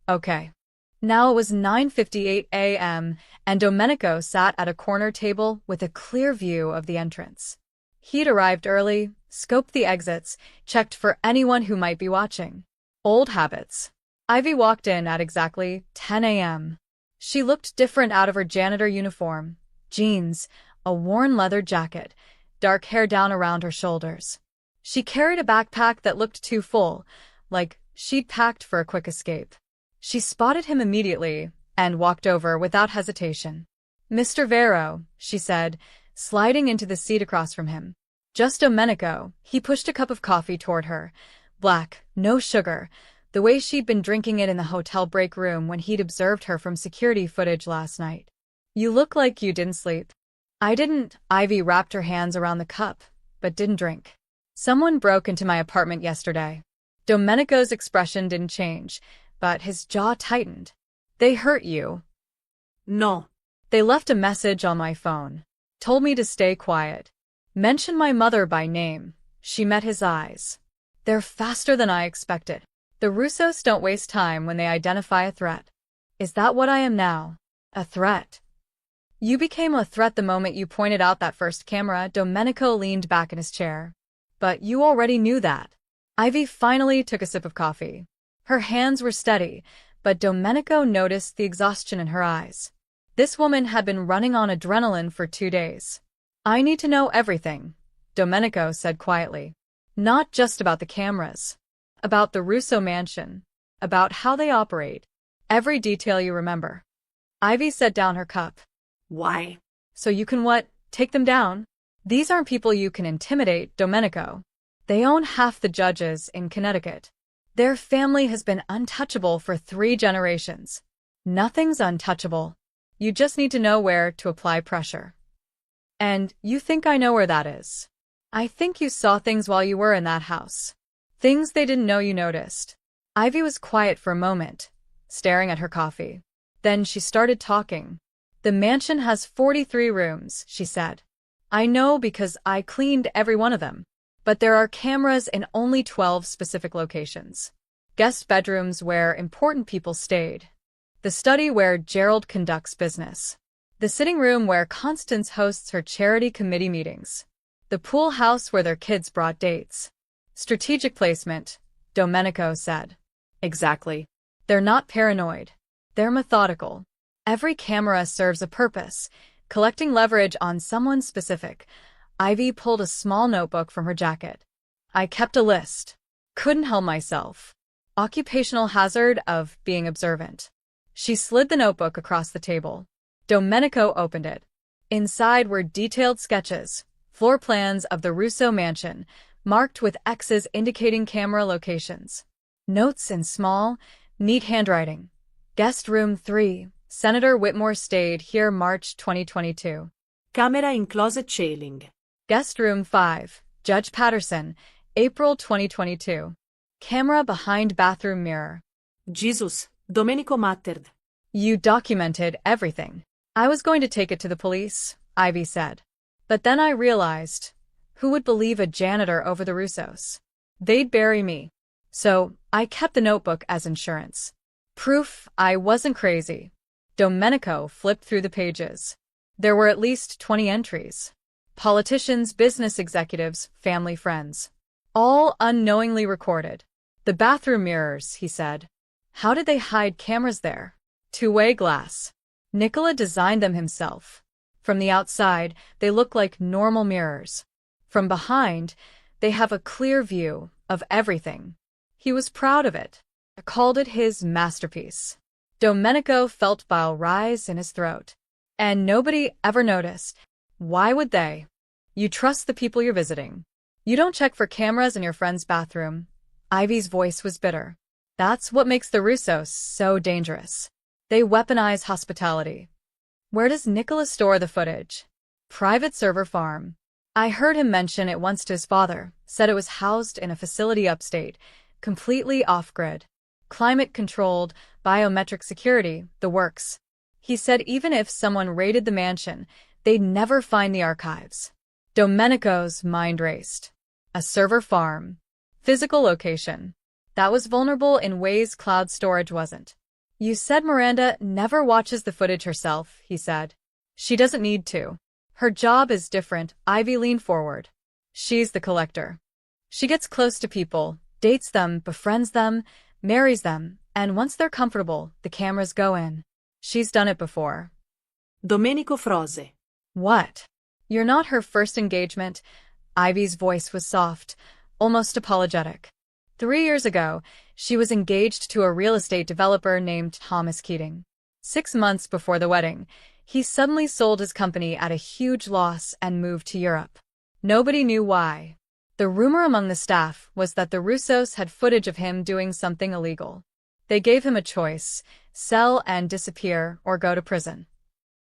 Okay. Now it was 9:58 a.m., and Domenico sat at a corner table with a clear view of the entrance. He'd arrived early, scoped the exits, checked for anyone who might be watching. Old habits. Ivy walked in at exactly 10 a.m. She looked different out of her janitor uniform, jeans, a worn leather jacket, dark hair down around her shoulders. She carried a backpack that looked too full, like she'd packed for a quick escape. She spotted him immediately and walked over without hesitation. Mr. Vero, she said, sliding into the seat across from him. Just Domenico. He pushed a cup of coffee toward her. Black, no sugar, the way she'd been drinking it in the hotel break room when he'd observed her from security footage last night. You look like you didn't sleep. I didn't. Ivy wrapped her hands around the cup, but didn't drink. Someone broke into my apartment yesterday. Domenico's expression didn't change, but his jaw tightened. They hurt you? No. They left a message on my phone. Told me to stay quiet. Mention my mother by name. She met his eyes. They're faster than I expected. The Russos don't waste time when they identify a threat. Is that what I am now? A threat? You became a threat the moment you pointed out that first camera. Domenico leaned back in his chair. But you already knew that. Ivy finally took a sip of coffee. Her hands were steady, but Domenico noticed the exhaustion in her eyes. This woman had been running on adrenaline for 2 days. I need to know everything, Domenico said quietly. Not just about the cameras. About the Russo mansion. About how they operate. Every detail you remember. Ivy set down her cup. Why? So you can what? Take them down? These aren't people you can intimidate, Domenico. They own half the judges in Connecticut. Their family has been untouchable for 3 generations. Nothing's untouchable. You just need to know where to apply pressure. And you think I know where that is. I think you saw things while you were in that house. Things they didn't know you noticed. Ivy was quiet for a moment, staring at her coffee. Then she started talking. The mansion has 43 rooms, she said. I know because I cleaned every one of them. But there are cameras in only 12 specific locations. Guest bedrooms where important people stayed. The study where Gerald conducts business. The sitting room where Constance hosts her charity committee meetings. The pool house where their kids brought dates. Strategic placement, Domenico said. Exactly. They're not paranoid. They're methodical. Every camera serves a purpose, collecting leverage on someone specific. Ivy pulled a small notebook from her jacket. I kept a list. Couldn't help myself. Occupational hazard of being observant. She slid the notebook across the table. Domenico opened it. Inside were detailed sketches, floor plans of the Russo mansion, marked with X's indicating camera locations. Notes in small, neat handwriting. Guest room 3. Senator Whitmore stayed here March 2022. Camera in closet ceiling. Guest room 5. Judge Patterson, April 2022. Camera behind bathroom mirror. Jesus, Domenico mattered. You documented everything. I was going to take it to the police, Ivy said. But then I realized, who would believe a janitor over the Russos? They'd bury me. So, I kept the notebook as insurance. Proof I wasn't crazy. Domenico flipped through the pages. There were at least 20 entries. Politicians, business executives, family friends. All unknowingly recorded. The bathroom mirrors, he said. How did they hide cameras there? 2-way glass. Nicola designed them himself. From the outside, they look like normal mirrors. From behind, they have a clear view of everything. He was proud of it. He called it his masterpiece. Domenico felt bile rise in his throat. And nobody ever noticed. Why would they? You trust the people you're visiting. You don't check for cameras in your friend's bathroom. Ivy's voice was bitter. That's what makes the Russos so dangerous. They weaponize hospitality. Where does Nicola store the footage? Private server farm. I heard him mention it once to his father, said it was housed in a facility upstate, completely off-grid. Climate-controlled, biometric security, the works. He said even if someone raided the mansion, they'd never find the archives. Domenico's mind raced. A server farm. Physical location. That was vulnerable in ways cloud storage wasn't. You said Miranda never watches the footage herself, he said. She doesn't need to. Her job is different. Ivy leaned forward. She's the collector. She gets close to people, dates them, befriends them, marries them, and once they're comfortable, the cameras go in. She's done it before. Domenico froze. What? You're not her first engagement? Ivy's voice was soft, almost apologetic. 3 years ago, she was engaged to a real estate developer named Thomas Keating. 6 months before the wedding, he suddenly sold his company at a huge loss and moved to Europe. Nobody knew why. The rumor among the staff was that the Russos had footage of him doing something illegal. They gave him a choice: sell and disappear or go to prison.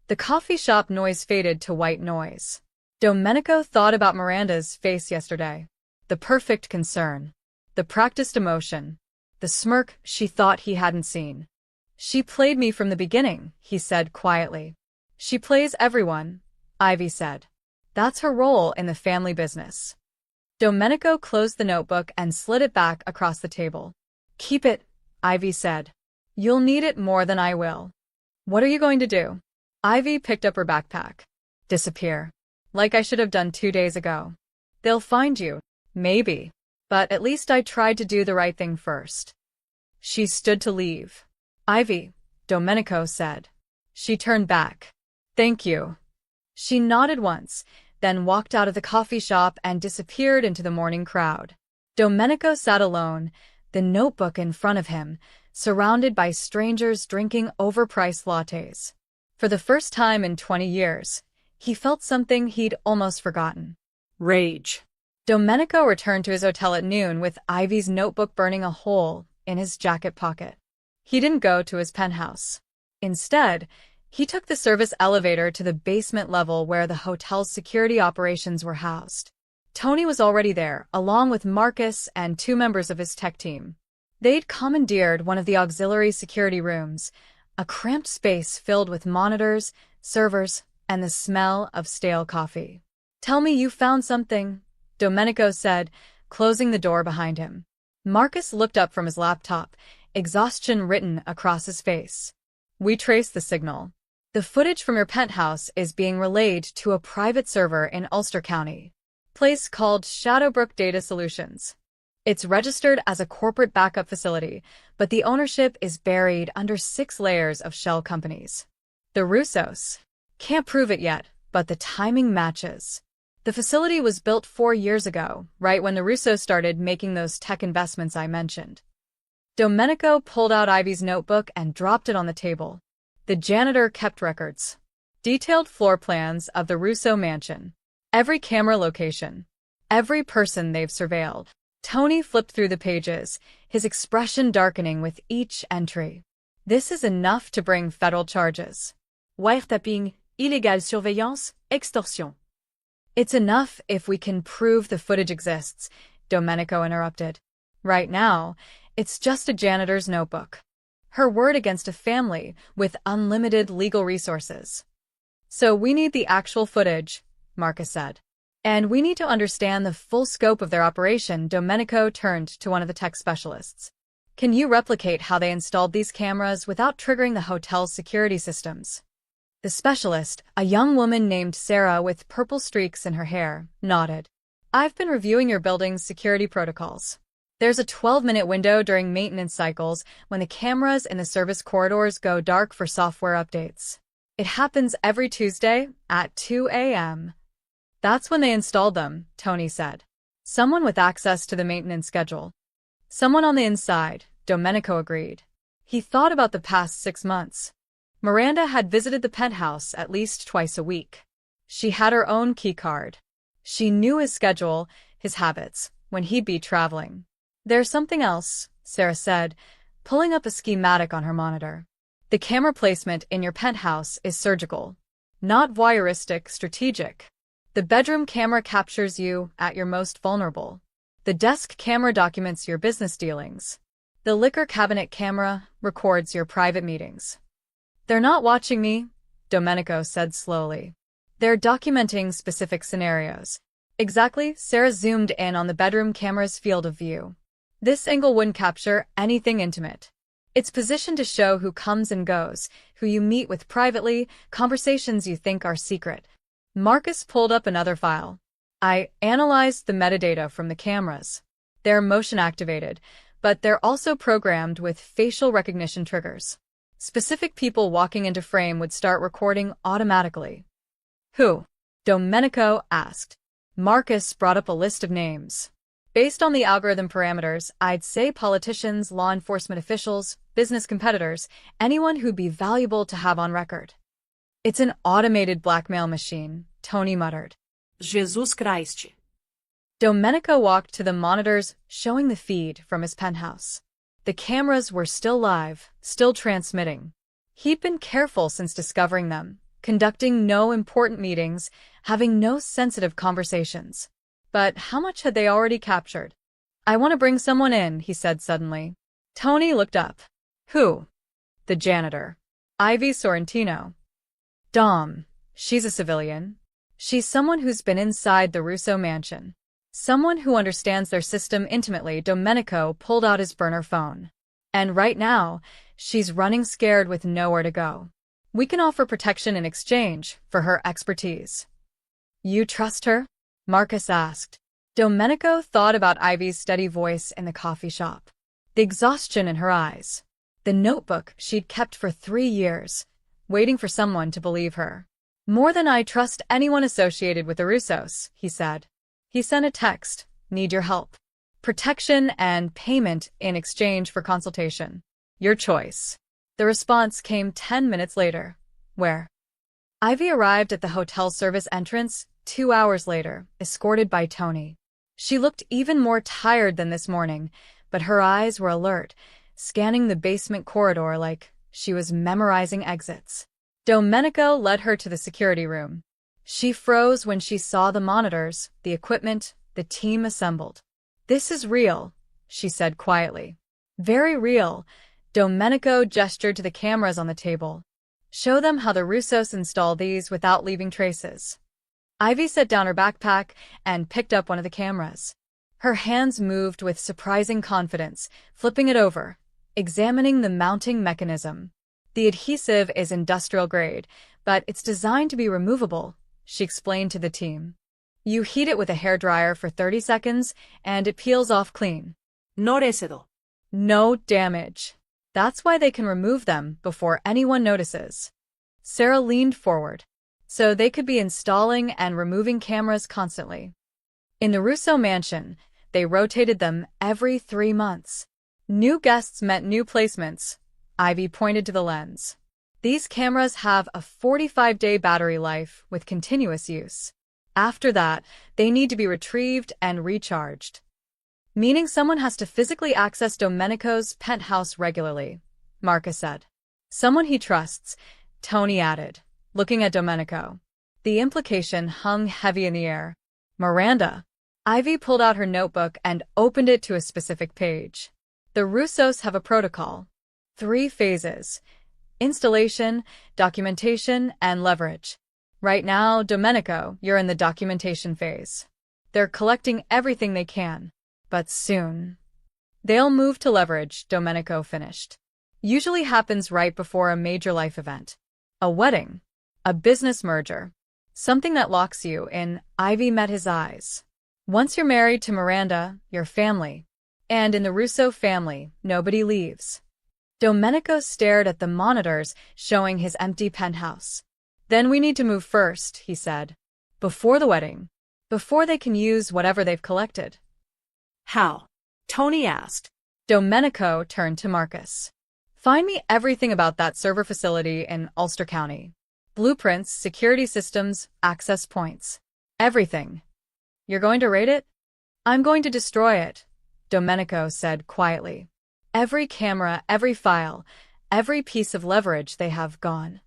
The coffee shop noise faded to white noise. Domenico thought about Miranda's face yesterday. The perfect concern. The practiced emotion. The smirk she thought he hadn't seen. She played me from the beginning, he said quietly. She plays everyone, Ivy said. That's her role in the family business. Domenico closed the notebook and slid it back across the table. Keep it, Ivy said. You'll need it more than I will. What are you going to do? Ivy picked up her backpack. Disappear. Like I should have done 2 days ago. They'll find you. Maybe. But at least I tried to do the right thing first. She stood to leave. Ivy, Domenico said. She turned back. Thank you. She nodded once, then walked out of the coffee shop and disappeared into the morning crowd. Domenico sat alone, the notebook in front of him, surrounded by strangers drinking overpriced lattes. For the first time in 20 years, he felt something he'd almost forgotten. Rage. Domenico returned to his hotel at noon with Ivy's notebook burning a hole in his jacket pocket. He didn't go to his penthouse. Instead, he took the service elevator to the basement level where the hotel's security operations were housed. Tony was already there, along with Marcus and 2 members of his tech team. They'd commandeered one of the auxiliary security rooms, a cramped space filled with monitors, servers, and the smell of stale coffee. Tell me you found something, Domenico said, closing the door behind him. Marcus looked up from his laptop, exhaustion written across his face. We traced the signal. The footage from your penthouse is being relayed to a private server in Ulster County, place called Shadowbrook Data Solutions. It's registered as a corporate backup facility, but the ownership is buried under 6 layers of shell companies. The Russos. Can't prove it yet, but the timing matches. The facility was built 4 years ago, right when the Russos started making those tech investments I mentioned. Domenico pulled out Ivy's notebook and dropped it on the table. The janitor kept records. Detailed floor plans of the Russo mansion. Every camera location. Every person they've surveilled. Tony flipped through the pages, his expression darkening with each entry. This is enough to bring federal charges. Wiretapping, illégale surveillance, extorsion. It's enough if we can prove the footage exists, Domenico interrupted. Right now, it's just a janitor's notebook. Her word against a family with unlimited legal resources. So we need the actual footage, Marcus said. And we need to understand the full scope of their operation. Domenico turned to one of the tech specialists. Can you replicate how they installed these cameras without triggering the hotel's security systems? The specialist, a young woman named Sarah with purple streaks in her hair, nodded. I've been reviewing your building's security protocols. There's a 12-minute window during maintenance cycles when the cameras in the service corridors go dark for software updates. It happens every Tuesday at 2 a.m. That's when they installed them, Tony said. Someone with access to the maintenance schedule. Someone on the inside, Domenico agreed. He thought about the past 6 months. Miranda had visited the penthouse at least twice a week. She had her own keycard. She knew his schedule, his habits, when he'd be traveling. There's something else, Sarah said, pulling up a schematic on her monitor. The camera placement in your penthouse is surgical, not voyeuristic, strategic. The bedroom camera captures you at your most vulnerable. The desk camera documents your business dealings. The liquor cabinet camera records your private meetings. They're not watching me, Domenico said slowly. They're documenting specific scenarios. Exactly, Sarah zoomed in on the bedroom camera's field of view. This angle wouldn't capture anything intimate. It's positioned to show who comes and goes, who you meet with privately, conversations you think are secret. Marcus pulled up another file. I analyzed the metadata from the cameras. They're motion-activated, but they're also programmed with facial recognition triggers. Specific people walking into frame would start recording automatically. Who? Domenico asked. Marcus brought up a list of names. Based on the algorithm parameters, I'd say politicians, law enforcement officials, business competitors, anyone who'd be valuable to have on record. It's an automated blackmail machine, Tony muttered. Jesus Christ. Domenico walked to the monitors, showing the feed from his penthouse. The cameras were still live, still transmitting. He'd been careful since discovering them, conducting no important meetings, having no sensitive conversations. But how much had they already captured? I want to bring someone in, he said suddenly. Tony looked up. Who? The janitor. Ivy Sorrentino. Dom. She's a civilian. She's someone who's been inside the Russo mansion. Someone who understands their system intimately. Domenico pulled out his burner phone. And right now, she's running scared with nowhere to go. We can offer protection in exchange for her expertise. You trust her? Marcus asked. Domenico thought about Ivy's steady voice in the coffee shop. The exhaustion in her eyes. The notebook she'd kept for 3 years, waiting for someone to believe her. More than I trust anyone associated with the Russos, he said. He sent a text, need your help. Protection and payment in exchange for consultation. Your choice. The response came 10 minutes later. Where? Ivy arrived at the hotel service entrance 2 hours later, escorted by Tony. She looked even more tired than this morning, but her eyes were alert, scanning the basement corridor like she was memorizing exits. Domenico led her to the security room. She froze when she saw the monitors, the equipment, the team assembled. This is real, she said quietly. Very real. Domenico gestured to the cameras on the table. Show them how the Russos install these without leaving traces. Ivy set down her backpack and picked up one of the cameras. Her hands moved with surprising confidence, flipping it over, examining the mounting mechanism. The adhesive is industrial grade, but it's designed to be removable, she explained to the team. You heat it with a hairdryer for 30 seconds, and it peels off clean. No residuo. No damage. That's why they can remove them before anyone notices. Sarah leaned forward, so they could be installing and removing cameras constantly. In the Russo mansion, they rotated them every 3 months. New guests meant new placements. Ivy pointed to the lens. These cameras have a 45-day battery life with continuous use. After that, they need to be retrieved and recharged. Meaning someone has to physically access Domenico's penthouse regularly, Marcus said. Someone he trusts, Tony added, looking at Domenico. The implication hung heavy in the air. Miranda. Ivy pulled out her notebook and opened it to a specific page. The Russos have a protocol. 3 phases. Installation, documentation, and leverage. Right now, Domenico, you're in the documentation phase. They're collecting everything they can. But soon, they'll move to leverage, Domenico finished. Usually happens right before a major life event. A wedding. A business merger. Something that locks you in. Ivy met his eyes. Once you're married to Miranda, you're family. And in the Russo family, nobody leaves. Domenico stared at the monitors showing his empty penthouse. Then we need to move first, he said. Before the wedding. Before they can use whatever they've collected. How? Tony asked. Domenico turned to Marcus. Find me everything about that server facility in Ulster County. Blueprints, security systems, access points. Everything. You're going to raid it? I'm going to destroy it, Domenico said quietly. Every camera, every file, every piece of leverage they have gone.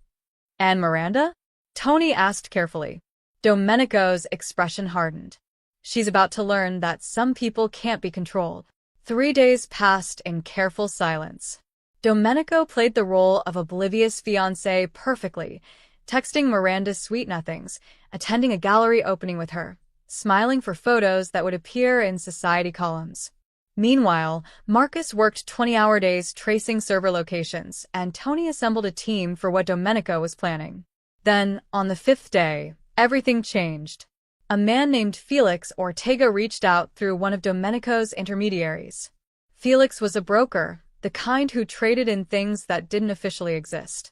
And Miranda? Tony asked carefully. Domenico's expression hardened. She's about to learn that some people can't be controlled. 3 days passed in careful silence. Domenico played the role of oblivious fiancé perfectly, texting Miranda sweet nothings, attending a gallery opening with her, smiling for photos that would appear in society columns. Meanwhile, Marcus worked 20-hour days tracing server locations, and Tony assembled a team for what Domenico was planning. Then, on the 5th day, everything changed. A man named Felix Ortega reached out through one of Domenico's intermediaries. Felix was a broker, the kind who traded in things that didn't officially exist.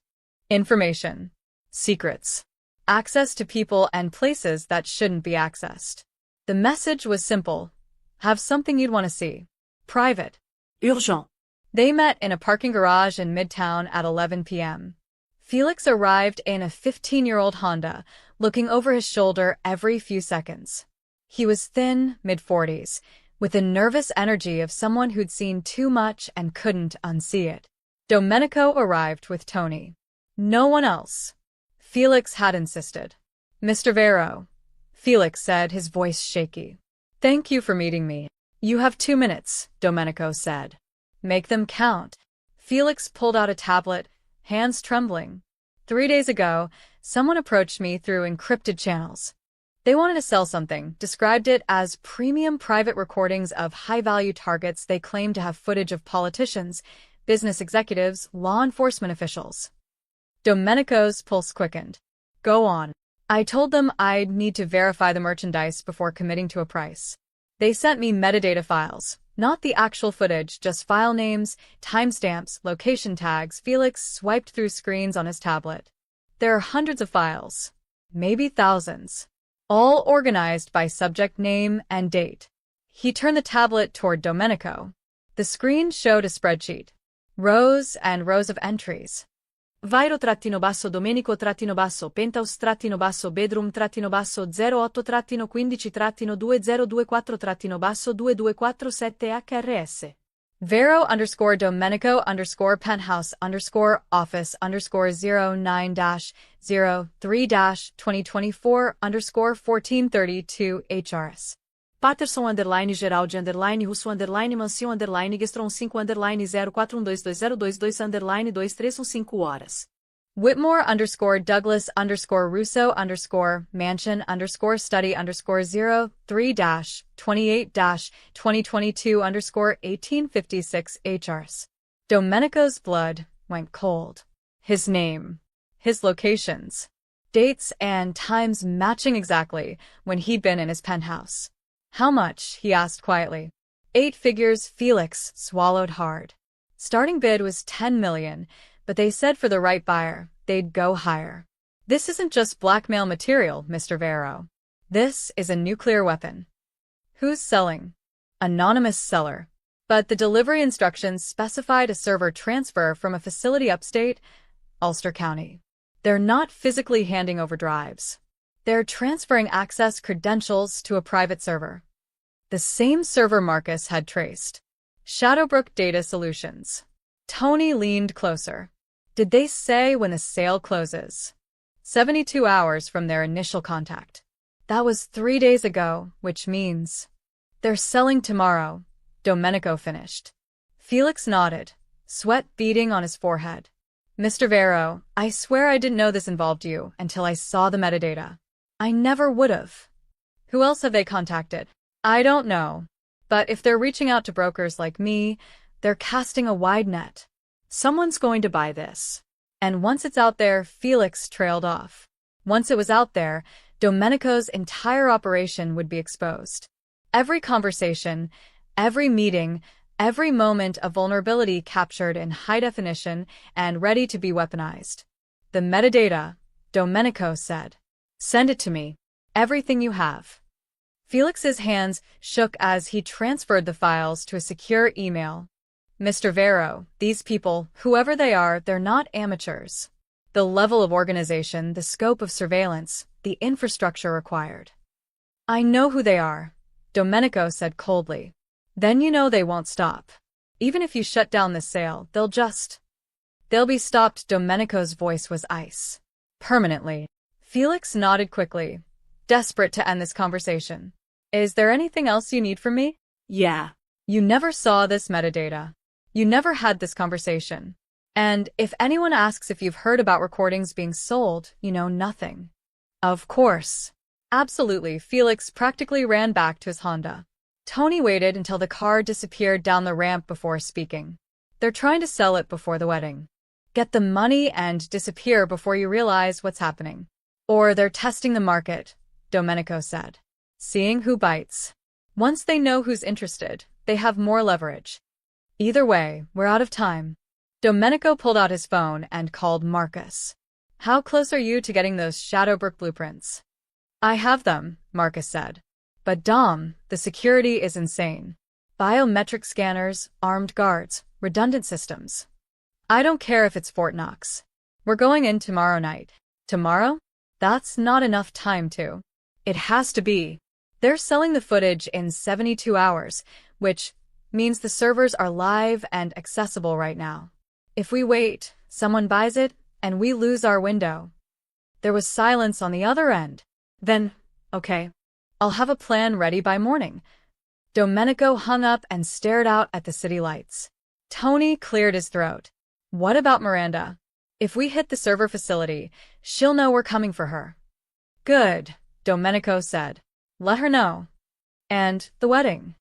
Information. Secrets. Access to people and places that shouldn't be accessed. The message was simple. Have something you'd want to see. Private. Urgent. They met in a parking garage in Midtown at 11 p.m. Felix arrived in a 15-year-old Honda, looking over his shoulder every few seconds. He was thin, mid-40s, with the nervous energy of someone who'd seen too much and couldn't unsee it. Domenico arrived with Tony. No one else. Felix had insisted. Mr. Vero, Felix said, his voice shaky. Thank you for meeting me. You have 2 minutes, Domenico said. Make them count. Felix pulled out a tablet, hands trembling. 3 days ago, someone approached me through encrypted channels. They wanted to sell something, described it as premium private recordings of high-value targets. They claimed to have footage of politicians, business executives, law enforcement officials. Domenico's pulse quickened. Go on. I told them I'd need to verify the merchandise before committing to a price. They sent me metadata files, not the actual footage, just file names, timestamps, location tags. Felix swiped through screens on his tablet. There are hundreds of files, maybe thousands, all organized by subject name and date. He turned the tablet toward Domenico. The screen showed a spreadsheet. Rows and rows of entries. Vairo-basso Domenico-basso Penthouse-basso Bedroom-basso 08-15-2024-basso 2247 HRS. Vero_Domenico_penthouse_Penthouse_09-03-2024-1432 HRS. Patterson_Russo_5-04120202-031202-2315 Whitmore_Douglas_Mansion_Study_03-28-2022-1856 HRs. Domenico's blood went cold. His name, his locations, dates and times matching exactly when he'd been in his penthouse. How much? He asked quietly. 8 figures. Felix swallowed hard. Starting bid was 10 million, but they said for the right buyer, they'd go higher. This isn't just blackmail material, Mr. Vero. This is a nuclear weapon. Who's selling? Anonymous seller. But the delivery instructions specified a server transfer from a facility upstate, Ulster County. They're not physically handing over drives. They're transferring access credentials to a private server. The same server Marcus had traced. Shadowbrook Data Solutions. Tony leaned closer. Did they say when the sale closes? 72 hours from their initial contact. That was 3 days ago, which means they're selling tomorrow, Domenico finished. Felix nodded, sweat beading on his forehead. Mr. Vero, I swear I didn't know this involved you until I saw the metadata. I never would've. Who else have they contacted? I don't know. But if they're reaching out to brokers like me, they're casting a wide net. Someone's going to buy this. And once it's out there, Felix trailed off. Once it was out there, Domenico's entire operation would be exposed. Every conversation, every meeting, every moment of vulnerability captured in high definition and ready to be weaponized. The metadata, Domenico said. Send it to me. Everything you have. Felix's hands shook as he transferred the files to a secure email. Mr. Vero, these people, whoever they are, they're not amateurs. The level of organization, the scope of surveillance, the infrastructure required. I know who they are, Domenico said coldly. Then you know they won't stop. Even if you shut down this sale, they'll be stopped. Domenico's voice was ice. Permanently. Felix nodded quickly, desperate to end this conversation. Is there anything else you need from me? Yeah. You never saw this metadata. You never had this conversation. And if anyone asks if you've heard about recordings being sold, you know nothing. Of course. Absolutely. Felix practically ran back to his Honda. Tony waited until the car disappeared down the ramp before speaking. They're trying to sell it before the wedding. Get the money and disappear before you realize what's happening. Or they're testing the market, Domenico said. Seeing who bites. Once they know who's interested, they have more leverage. Either way, we're out of time. Domenico pulled out his phone and called Marcus. How close are you to getting those Shadowbrook blueprints? I have them, Marcus said. But Dom, the security is insane. Biometric scanners, armed guards, redundant systems. I don't care if it's Fort Knox. We're going in tomorrow night. Tomorrow? That's not enough time to. It has to be. They're selling the footage in 72 hours, which means the servers are live and accessible right now. If we wait, someone buys it, and we lose our window. There was silence on the other end. Then, okay. I'll have a plan ready by morning. Domenico hung up and stared out at the city lights. Tony cleared his throat. What about Miranda? If we hit the server facility, she'll know we're coming for her. Good. Domenico said. Let her know. And the wedding.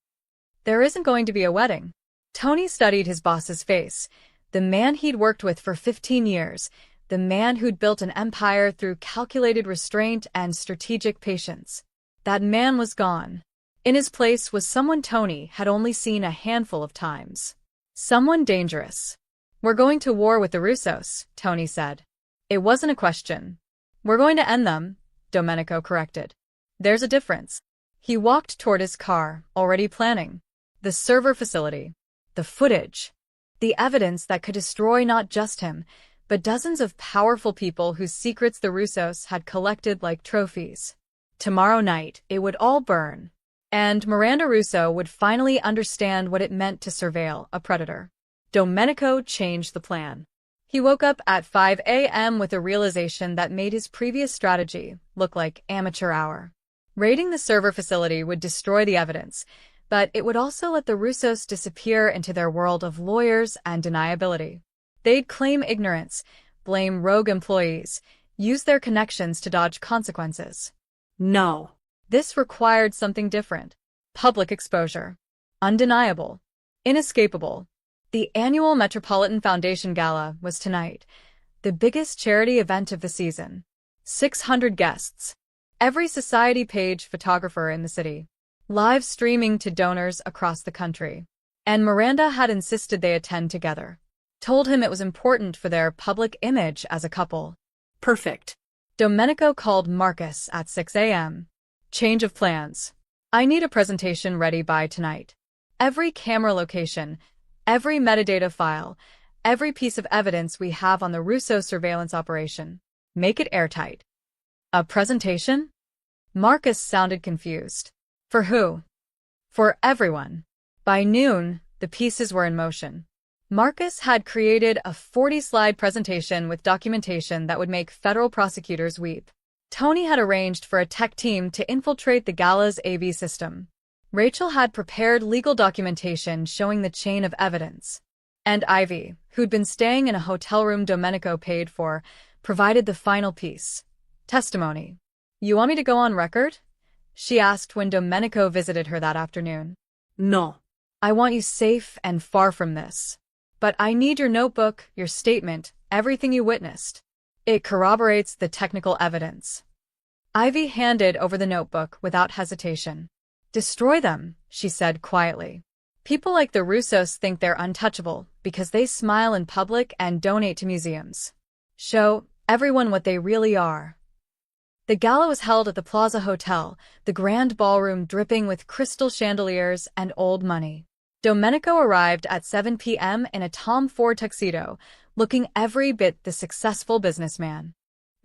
There isn't going to be a wedding. Tony studied his boss's face. The man he'd worked with for 15 years. The man who'd built an empire through calculated restraint and strategic patience. That man was gone. In his place was someone Tony had only seen a handful of times. Someone dangerous. We're going to war with the Russos, Tony said. It wasn't a question. We're going to end them, Domenico corrected. There's a difference. He walked toward his car, already planning. The server facility. The footage. The evidence that could destroy not just him, but dozens of powerful people whose secrets the Russos had collected like trophies. Tomorrow night, it would all burn. And Miranda Russo would finally understand what it meant to surveil a predator. Domenico changed the plan. He woke up at 5 a.m. with a realization that made his previous strategy look like amateur hour. Raiding the server facility would destroy the evidence, but it would also let the Russos disappear into their world of lawyers and deniability. They'd claim ignorance, blame rogue employees, use their connections to dodge consequences. No. This required something different. Public exposure. Undeniable. Inescapable. The annual Metropolitan Foundation Gala was tonight, the biggest charity event of the season. 600 guests. Every society page photographer in the city. Live streaming to donors across the country. And Miranda had insisted they attend together. Told him it was important for their public image as a couple. Perfect. Domenico called Marcus at 6 a.m. Change of plans. I need a presentation ready by tonight. Every camera location, every metadata file, every piece of evidence we have on the Russo surveillance operation. Make it airtight. A presentation? Marcus sounded confused. For who? For everyone. By noon, the pieces were in motion. Marcus had created a 40-slide presentation with documentation that would make federal prosecutors weep. Tony had arranged for a tech team to infiltrate the gala's AV system. Rachel had prepared legal documentation showing the chain of evidence. And Ivy, who'd been staying in a hotel room Domenico paid for, provided the final piece. Testimony. You want me to go on record? She asked when Domenico visited her that afternoon. No. I want you safe and far from this. But I need your notebook, your statement, everything you witnessed. It corroborates the technical evidence. Ivy handed over the notebook without hesitation. Destroy them, she said quietly. People like the Russos think they're untouchable because they smile in public and donate to museums. Show everyone what they really are. The gala was held at the Plaza Hotel, the grand ballroom dripping with crystal chandeliers and old money. Domenico arrived at 7 p.m. in a Tom Ford tuxedo, looking every bit the successful businessman.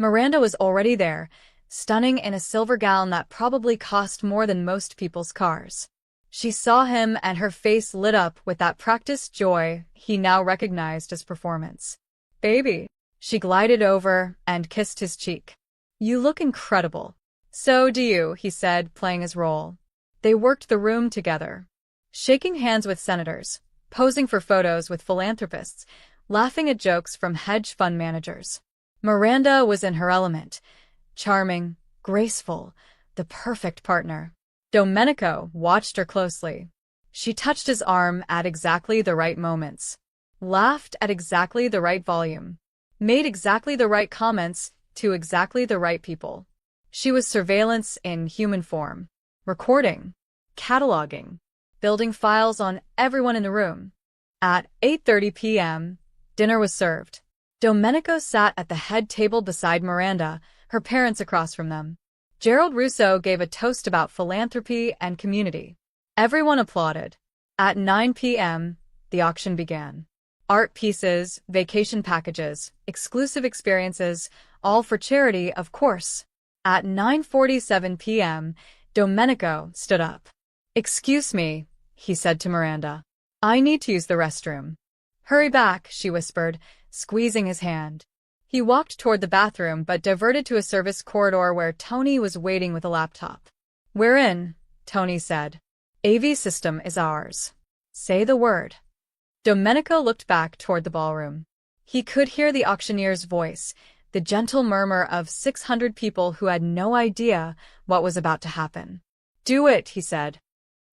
Miranda was already there, stunning in a silver gown that probably cost more than most people's cars. She saw him and her face lit up with that practiced joy he now recognized as performance. Baby. She glided over and kissed his cheek. You look incredible. So do you, he said, playing his role. They worked the room together. Shaking hands with senators, posing for photos with philanthropists, laughing at jokes from hedge fund managers. Miranda was in her element. Charming, graceful, the perfect partner. Domenico watched her closely. She touched his arm at exactly the right moments, laughed at exactly the right volume, made exactly the right comments to exactly the right people. She was surveillance in human form, recording, cataloging, building files on everyone in the room. At 8:30 p.m., dinner was served. Domenico sat at the head table beside Miranda, her parents across from them. Gerald Russo gave a toast about philanthropy and community. Everyone applauded. At 9 p.m., the auction began. Art pieces, vacation packages, exclusive experiences, all for charity, of course. At 9:47 p.m., Domenico stood up. Excuse me, he said to Miranda. I need to use the restroom. Hurry back, she whispered, squeezing his hand. He walked toward the bathroom but diverted to a service corridor where Tony was waiting with a laptop. We're in, Tony said. AV system is ours. Say the word. Domenico looked back toward the ballroom. He could hear the auctioneer's voice, the gentle murmur of 600 people who had no idea what was about to happen. "Do it," he said.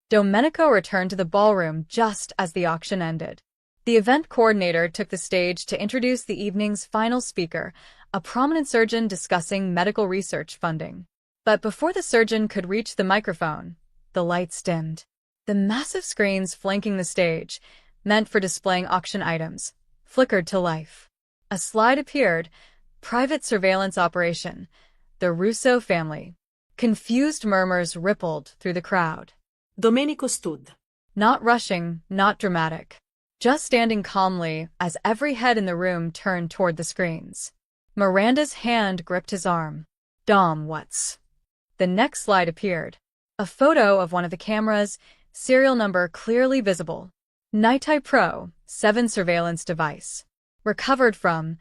Domenico returned to the ballroom just as the auction ended. The event coordinator took the stage to introduce the evening's final speaker, a prominent surgeon discussing medical research funding. But before the surgeon could reach the microphone, the lights dimmed. The massive screens flanking the stage, meant for displaying auction items, flickered to life. A slide appeared, "Private surveillance operation, the Russo family." Confused murmurs rippled through the crowd. Domenico stood. Not rushing, not dramatic. Just standing calmly as every head in the room turned toward the screens. Miranda's hand gripped his arm. "Dom, what's—" The next slide appeared. A photo of one of the cameras, serial number clearly visible. Nightai Pro 7 surveillance device. Recovered from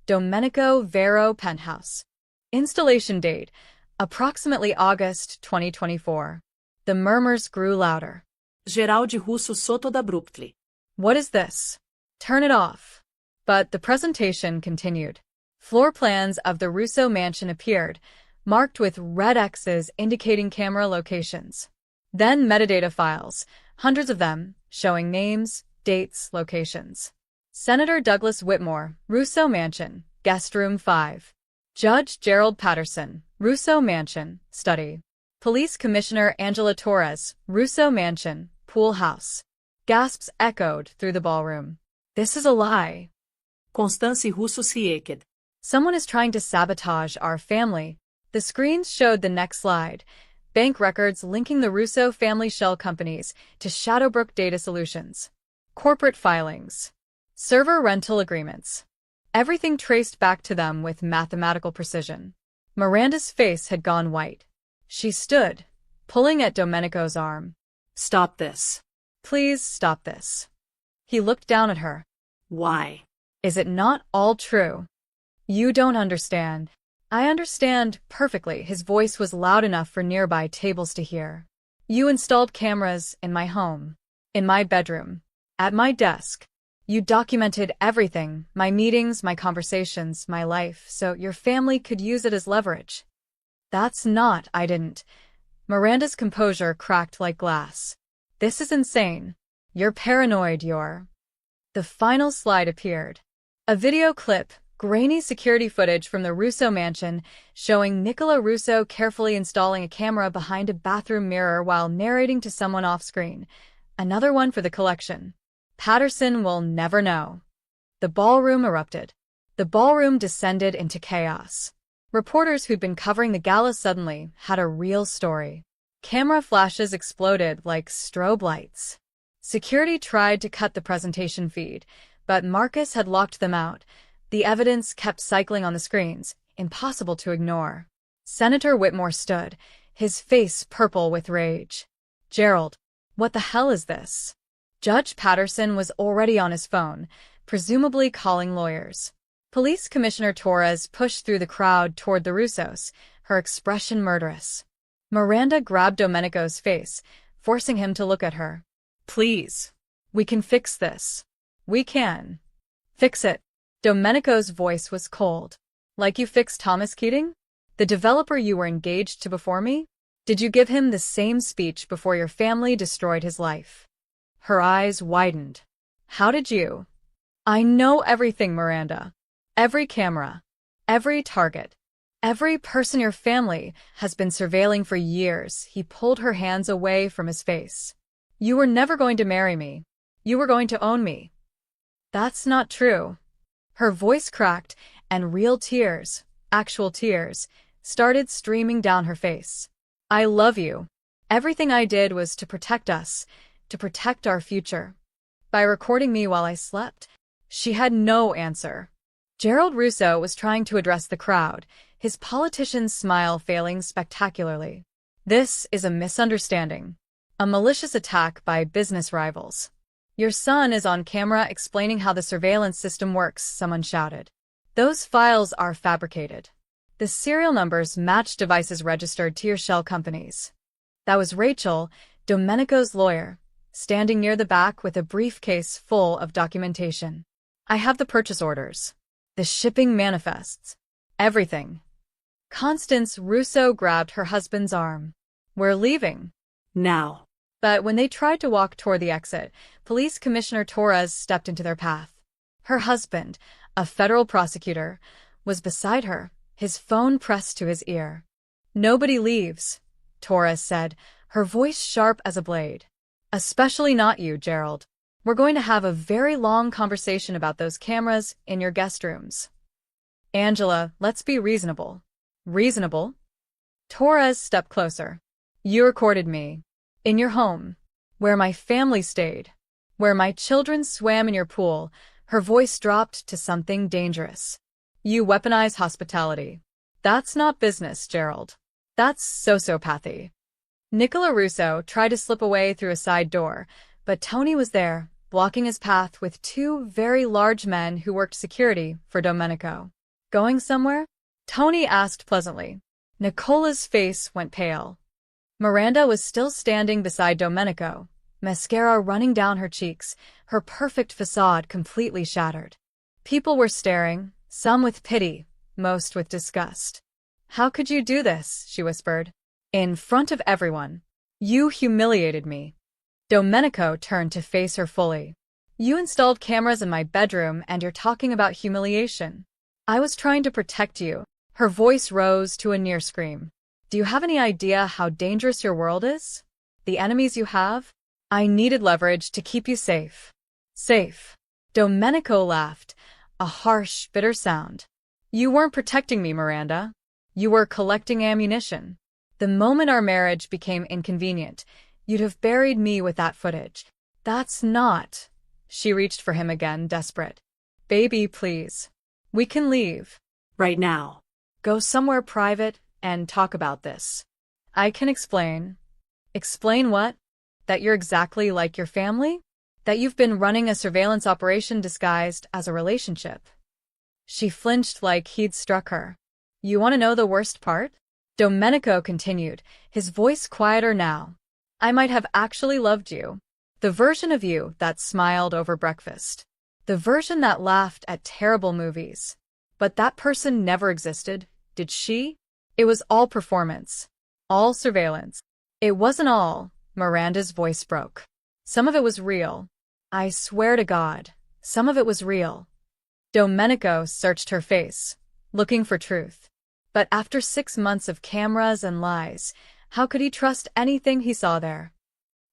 Domenico Vero penthouse. Installation date, approximately August 2024. The murmurs grew louder. Geraldi Russo sotto abruptly. "What is this? Turn it off." But the presentation continued. Floor plans of the Russo mansion appeared, marked with red X's indicating camera locations. Then metadata files, hundreds of them, showing names, dates, locations. Senator Douglas Whitmore, Russo Mansion, Guest Room 5. Judge Gerald Patterson, Russo Mansion, Study. Police Commissioner Angela Torres, Russo Mansion, Pool House. Gasps echoed through the ballroom. "This is a lie." Constance Russo sieked. "Someone is trying to sabotage our family." The screens showed the next slide. Bank records linking the Russo family shell companies to Shadowbrook Data Solutions. Corporate filings. Server rental agreements. Everything traced back to them with mathematical precision. Miranda's face had gone white. She stood, pulling at Domenico's arm. "Stop this." "Please stop this." He looked down at her. "Why?" "Is it not all true?" "You don't understand." "I understand perfectly." His voice was loud enough for nearby tables to hear. "You installed cameras in my home, in my bedroom, at my desk. You documented everything, my meetings, my conversations, my life, so your family could use it as leverage." "That's not, I didn't." Miranda's composure cracked like glass. "This is insane. You're paranoid, you're—" The final slide appeared. A video clip, grainy security footage from the Russo mansion, showing Nicola Russo carefully installing a camera behind a bathroom mirror while narrating to someone off-screen. Another one for the collection. Patterson will never know. The ballroom erupted. The ballroom descended into chaos. Reporters who'd been covering the gala suddenly had a real story. Camera flashes exploded like strobe lights. Security tried to cut the presentation feed, but Marcus had locked them out. The evidence kept cycling on the screens, impossible to ignore. Senator Whitmore stood, his face purple with rage. "Gerald, what the hell is this?" Judge Patterson was already on his phone, presumably calling lawyers. Police Commissioner Torres pushed through the crowd toward the Russos, her expression murderous. Miranda grabbed Domenico's face, forcing him to look at her. "Please. We can fix this. We can. Fix it." Domenico's voice was cold. "Like you fixed Thomas Keating? The developer you were engaged to before me? Did you give him the same speech before your family destroyed his life?" Her eyes widened. "How did you?" "I know everything, Miranda. Every camera. Every target. Every person your family has been surveilling for years." He pulled her hands away from his face. "You were never going to marry me. You were going to own me." "That's not true." Her voice cracked, and real tears, actual tears, started streaming down her face. "I love you. Everything I did was to protect us, to protect our future." By recording me while I slept? She had no answer. Gerald Russo was trying to address the crowd, his politician's smile failing spectacularly. "This is a misunderstanding. A malicious attack by business rivals. Your son is on camera explaining how the surveillance system works," someone shouted. "Those files are fabricated. The serial numbers match devices registered to your shell companies." That was Rachel, Domenico's lawyer, standing near the back with a briefcase full of documentation. "I have the purchase orders. The shipping manifests. Everything. Constance Russo grabbed her husband's arm. We're leaving. Now. But when they tried to walk toward the exit, Police Commissioner Torres stepped into their path. Her husband, a federal prosecutor, was beside her, his phone pressed to his ear. Nobody leaves, Torres said, her voice sharp as a blade. Especially not you, Gerald. We're going to have a very long conversation about those cameras in your guest rooms. Angela, let's be reasonable. Reasonable? Torres stepped closer. You recorded me. In your home. Where my family stayed. Where my children swam in your pool. Her voice dropped to something dangerous. You weaponize hospitality. That's not business, Gerald. That's sociopathy. Nicola Russo tried to slip away through a side door, but Tony was there, blocking his path with two very large men who worked security for Domenico. Going somewhere? Tony asked pleasantly. Nicola's face went pale. Miranda was still standing beside Domenico, mascara running down her cheeks, her perfect facade completely shattered. People were staring, some with pity, most with disgust. How could you do this? She whispered. In front of everyone. You humiliated me. Domenico turned to face her fully. You installed cameras in my bedroom and you're talking about humiliation. I was trying to protect you. Her voice rose to a near scream. Do you have any idea how dangerous your world is? The enemies you have? I needed leverage to keep you safe. Safe. Domenico laughed, a harsh, bitter sound. You weren't protecting me, Miranda. You were collecting ammunition. The moment our marriage became inconvenient, you'd have buried me with that footage. That's not. She reached for him again, desperate. Baby, please. We can leave. Right now. Go somewhere private and talk about this. I can explain. Explain what? That you're exactly like your family? That you've been running a surveillance operation disguised as a relationship. She flinched like he'd struck her. You want to know the worst part? Domenico continued, his voice quieter now. I might have actually loved you. The version of you that smiled over breakfast. The version that laughed at terrible movies. But that person never existed, did she? It was all performance. All surveillance. It wasn't all, Miranda's voice broke. Some of it was real. I swear to God, some of it was real. Domenico searched her face, looking for truth. But after 6 months of cameras and lies, how could he trust anything he saw there?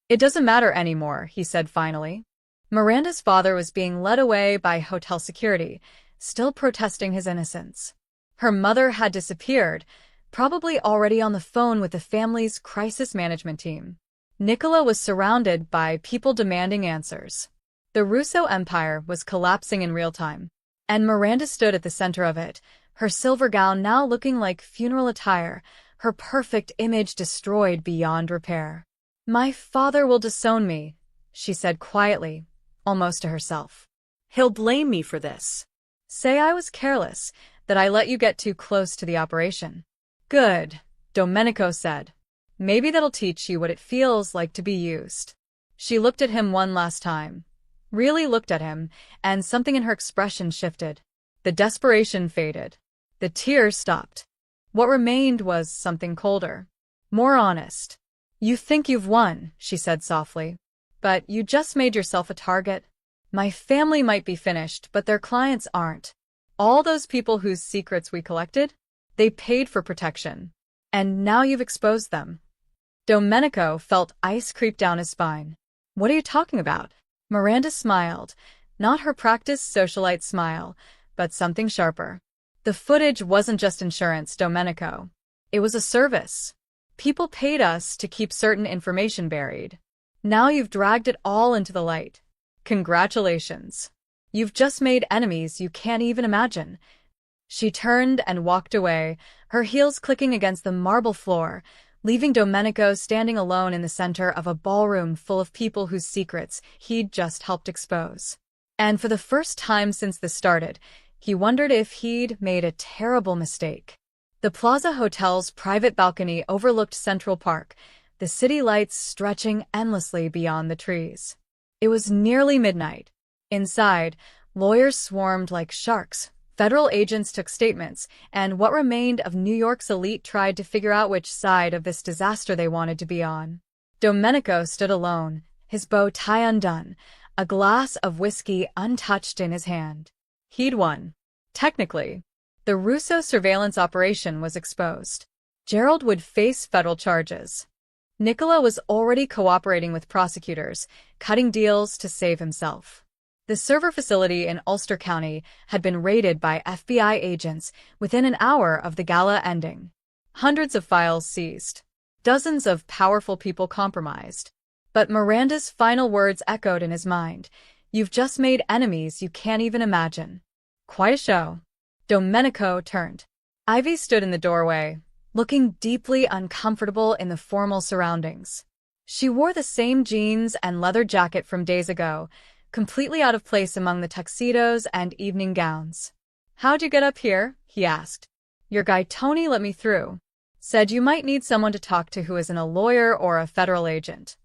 It doesn't matter anymore, he said finally. Miranda's father was being led away by hotel security, still protesting his innocence. Her mother had disappeared, probably already on the phone with the family's crisis management team. Nicola was surrounded by people demanding answers. The Russo empire was collapsing in real time, and Miranda stood at the center of it, her silver gown now looking like funeral attire, her perfect image destroyed beyond repair. My father will disown me, she said quietly, almost to herself. He'll blame me for this. Say I was careless, that I let you get too close to the operation. Good, Domenico said. Maybe that'll teach you what it feels like to be used. She looked at him one last time. Really looked at him, and something in her expression shifted. The desperation faded. The tears stopped. What remained was something colder. More honest. You think you've won, she said softly. But you just made yourself a target. My family might be finished, but their clients aren't. All those people whose secrets we collected, they paid for protection. And now you've exposed them. Domenico felt ice creep down his spine. What are you talking about? Miranda smiled, not her practiced socialite smile, but something sharper. The footage wasn't just insurance, Domenico. It was a service. People paid us to keep certain information buried. Now you've dragged it all into the light. Congratulations. You've just made enemies you can't even imagine. She turned and walked away, her heels clicking against the marble floor, leaving Domenico standing alone in the center of a ballroom full of people whose secrets he'd just helped expose. And for the first time since this started, he wondered if he'd made a terrible mistake. The Plaza Hotel's private balcony overlooked Central Park, the city lights stretching endlessly beyond the trees. It was nearly midnight. Inside, lawyers swarmed like sharks, Federal agents took statements, and what remained of New York's elite tried to figure out which side of this disaster they wanted to be on. Domenico stood alone, his bow tie undone, a glass of whiskey untouched in his hand. He'd won. Technically. The Russo surveillance operation was exposed. Gerald would face federal charges. Nicola was already cooperating with prosecutors, cutting deals to save himself. The server facility in Ulster County had been raided by FBI agents within an hour of the gala ending. Hundreds of files seized. Dozens of powerful people compromised. But Miranda's final words echoed in his mind. "You've just made enemies you can't even imagine." Quite a show. Domenico turned. Ivy stood in the doorway, looking deeply uncomfortable in the formal surroundings. She wore the same jeans and leather jacket from days ago, completely out of place among the tuxedos and evening gowns. "How'd you get up here?" he asked. "Your guy Tony let me through. Said you might need someone to talk to who isn't a lawyer or a federal agent."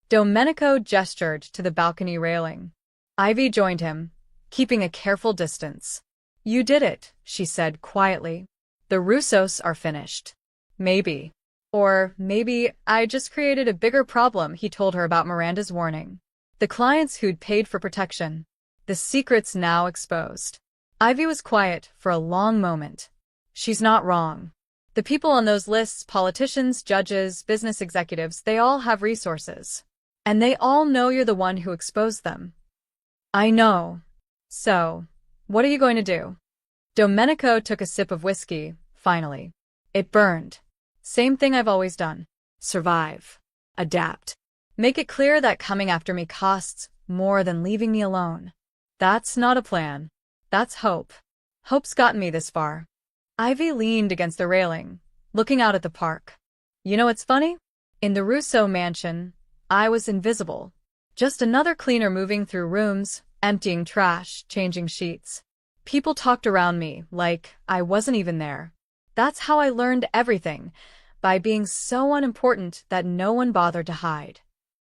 Domenico gestured to the balcony railing. Ivy joined him, keeping a careful distance. "You did it," she said quietly. "The Russos are finished." "Maybe. Or maybe I just created a bigger problem," he told her about Miranda's warning. The clients who'd paid for protection. The secrets now exposed. Ivy was quiet for a long moment. "She's not wrong. The people on those lists, politicians, judges, business executives, they all have resources. And they all know you're the one who exposed them." "I know. So, what are you going to do?" Domenico took a sip of whiskey, finally. "It burned. Same thing I've always done. Survive. Adapt. Make it clear that coming after me costs more than leaving me alone. That's not a plan. That's hope. Hope's gotten me this far." Ivy leaned against the railing, looking out at the park. "You know what's funny? In the Russo mansion, I was invisible. Just another cleaner moving through rooms, emptying trash, changing sheets. People talked around me like I wasn't even there. That's how I learned everything, by being so unimportant that no one bothered to hide."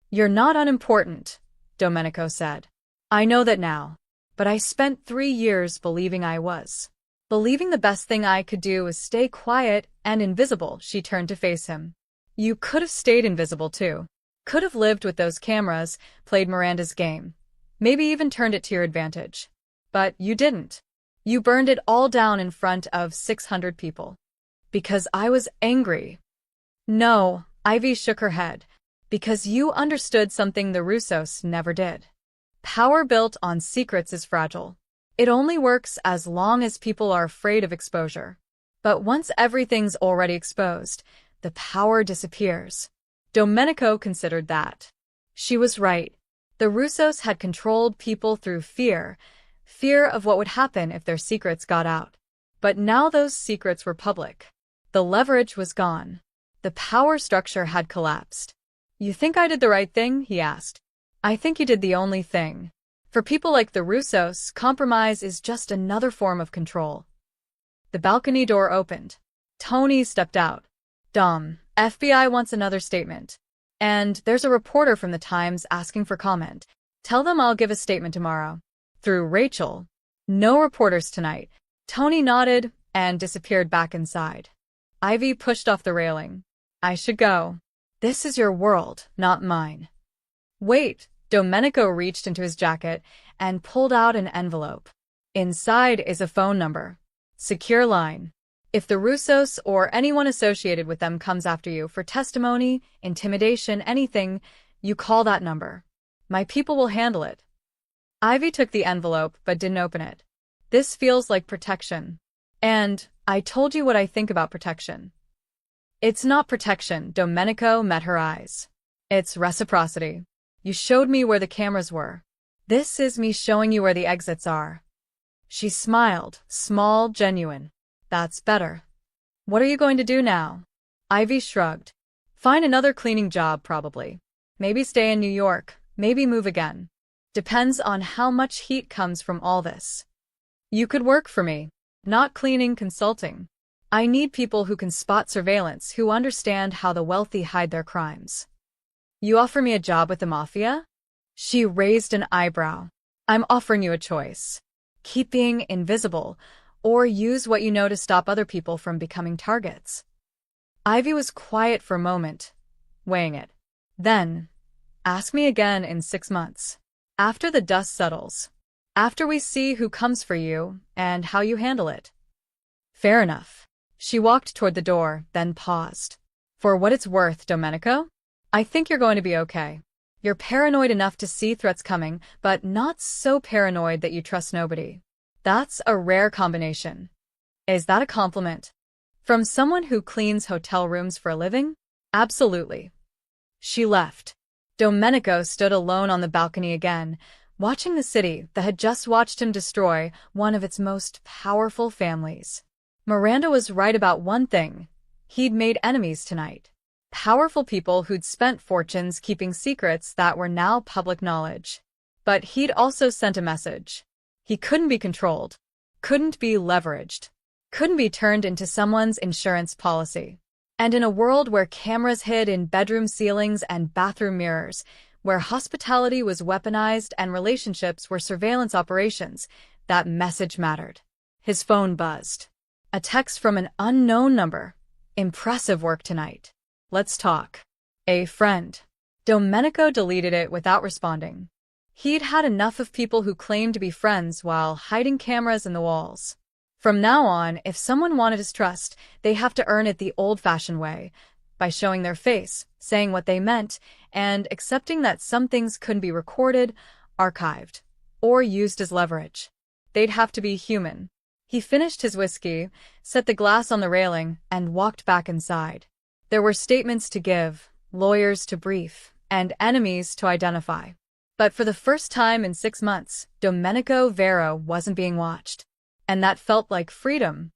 "You're not unimportant," Domenico said. "I know that now. But I spent 3 years believing I was. Believing the best thing I could do was stay quiet and invisible." She turned to face him. "You could have stayed invisible too. Could have lived with those cameras, played Miranda's game. Maybe even turned it to your advantage. But you didn't. You burned it all down in front of 600 people. Because I was angry." "No," Ivy shook her head. "Because you understood something the Russos never did. Power built on secrets is fragile. It only works as long as people are afraid of exposure. But once everything's already exposed, the power disappears." Domenico considered that. She was right. The Russos had controlled people through fear of what would happen if their secrets got out. But now those secrets were public. The leverage was gone. The power structure had collapsed. "You think I did the right thing?" he asked. "I think you did the only thing. For people like the Russos, compromise is just another form of control." The balcony door opened. Tony stepped out. "Dom, FBI wants another statement. And there's a reporter from the Times asking for comment. Tell them I'll give a statement tomorrow." Through Rachel. "No reporters tonight." Tony nodded and disappeared back inside. Ivy pushed off the railing. "I should go. This is your world, not mine." "Wait." Domenico reached into his jacket and pulled out an envelope. "Inside is a phone number. Secure line. If the Russos or anyone associated with them comes after you for testimony, intimidation, anything, you call that number. My people will handle it." Ivy took the envelope but didn't open it. "This feels like protection. And I told you what I think about protection." "It's not protection." Domenico met her eyes. "It's reciprocity. You showed me where the cameras were. This is me showing you where the exits are." She smiled, small, genuine. "That's better. What are you going to do now?" Ivy shrugged. "Find another cleaning job, probably. Maybe stay in New York, maybe move again. Depends on how much heat comes from all this. You could work for me. Not cleaning, consulting. I need people who can spot surveillance, who understand how the wealthy hide their crimes." "You offer me a job with the Mafia?" She raised an eyebrow. "I'm offering you a choice. keep being invisible, or use what you know to stop other people from becoming targets. Ivy was quiet for a moment, weighing it. Then, ask me again in 6 months. After the dust settles. After we see who comes for you and how you handle it. Fair enough. She walked toward the door, then paused. For what it's worth, Domenico, I think you're going to be okay. You're paranoid enough to see threats coming, but not so paranoid that you trust nobody. That's a rare combination. Is that a compliment? From someone who cleans hotel rooms for a living? Absolutely. She left. Domenico stood alone on the balcony again, watching the city that had just watched him destroy one of its most powerful families. Miranda was right about one thing. He'd made enemies tonight. Powerful people who'd spent fortunes keeping secrets that were now public knowledge. But he'd also sent a message. He couldn't be controlled, couldn't be leveraged, couldn't be turned into someone's insurance policy. And in a world where cameras hid in bedroom ceilings and bathroom mirrors, where hospitality was weaponized and relationships were surveillance operations, that message mattered. His phone buzzed. A text from an unknown number. Impressive work tonight. Let's talk. A friend. Domenico deleted it without responding. He'd had enough of people who claimed to be friends while hiding cameras in the walls. From now on, if someone wanted his trust, they have to earn it the old-fashioned way, by showing their face, saying what they meant, and accepting that some things couldn't be recorded, archived, or used as leverage. They'd have to be human. He finished his whiskey, set the glass on the railing, and walked back inside. There were statements to give, lawyers to brief, and enemies to identify. But for the first time in 6 months, Domenico Vero wasn't being watched. And that felt like freedom.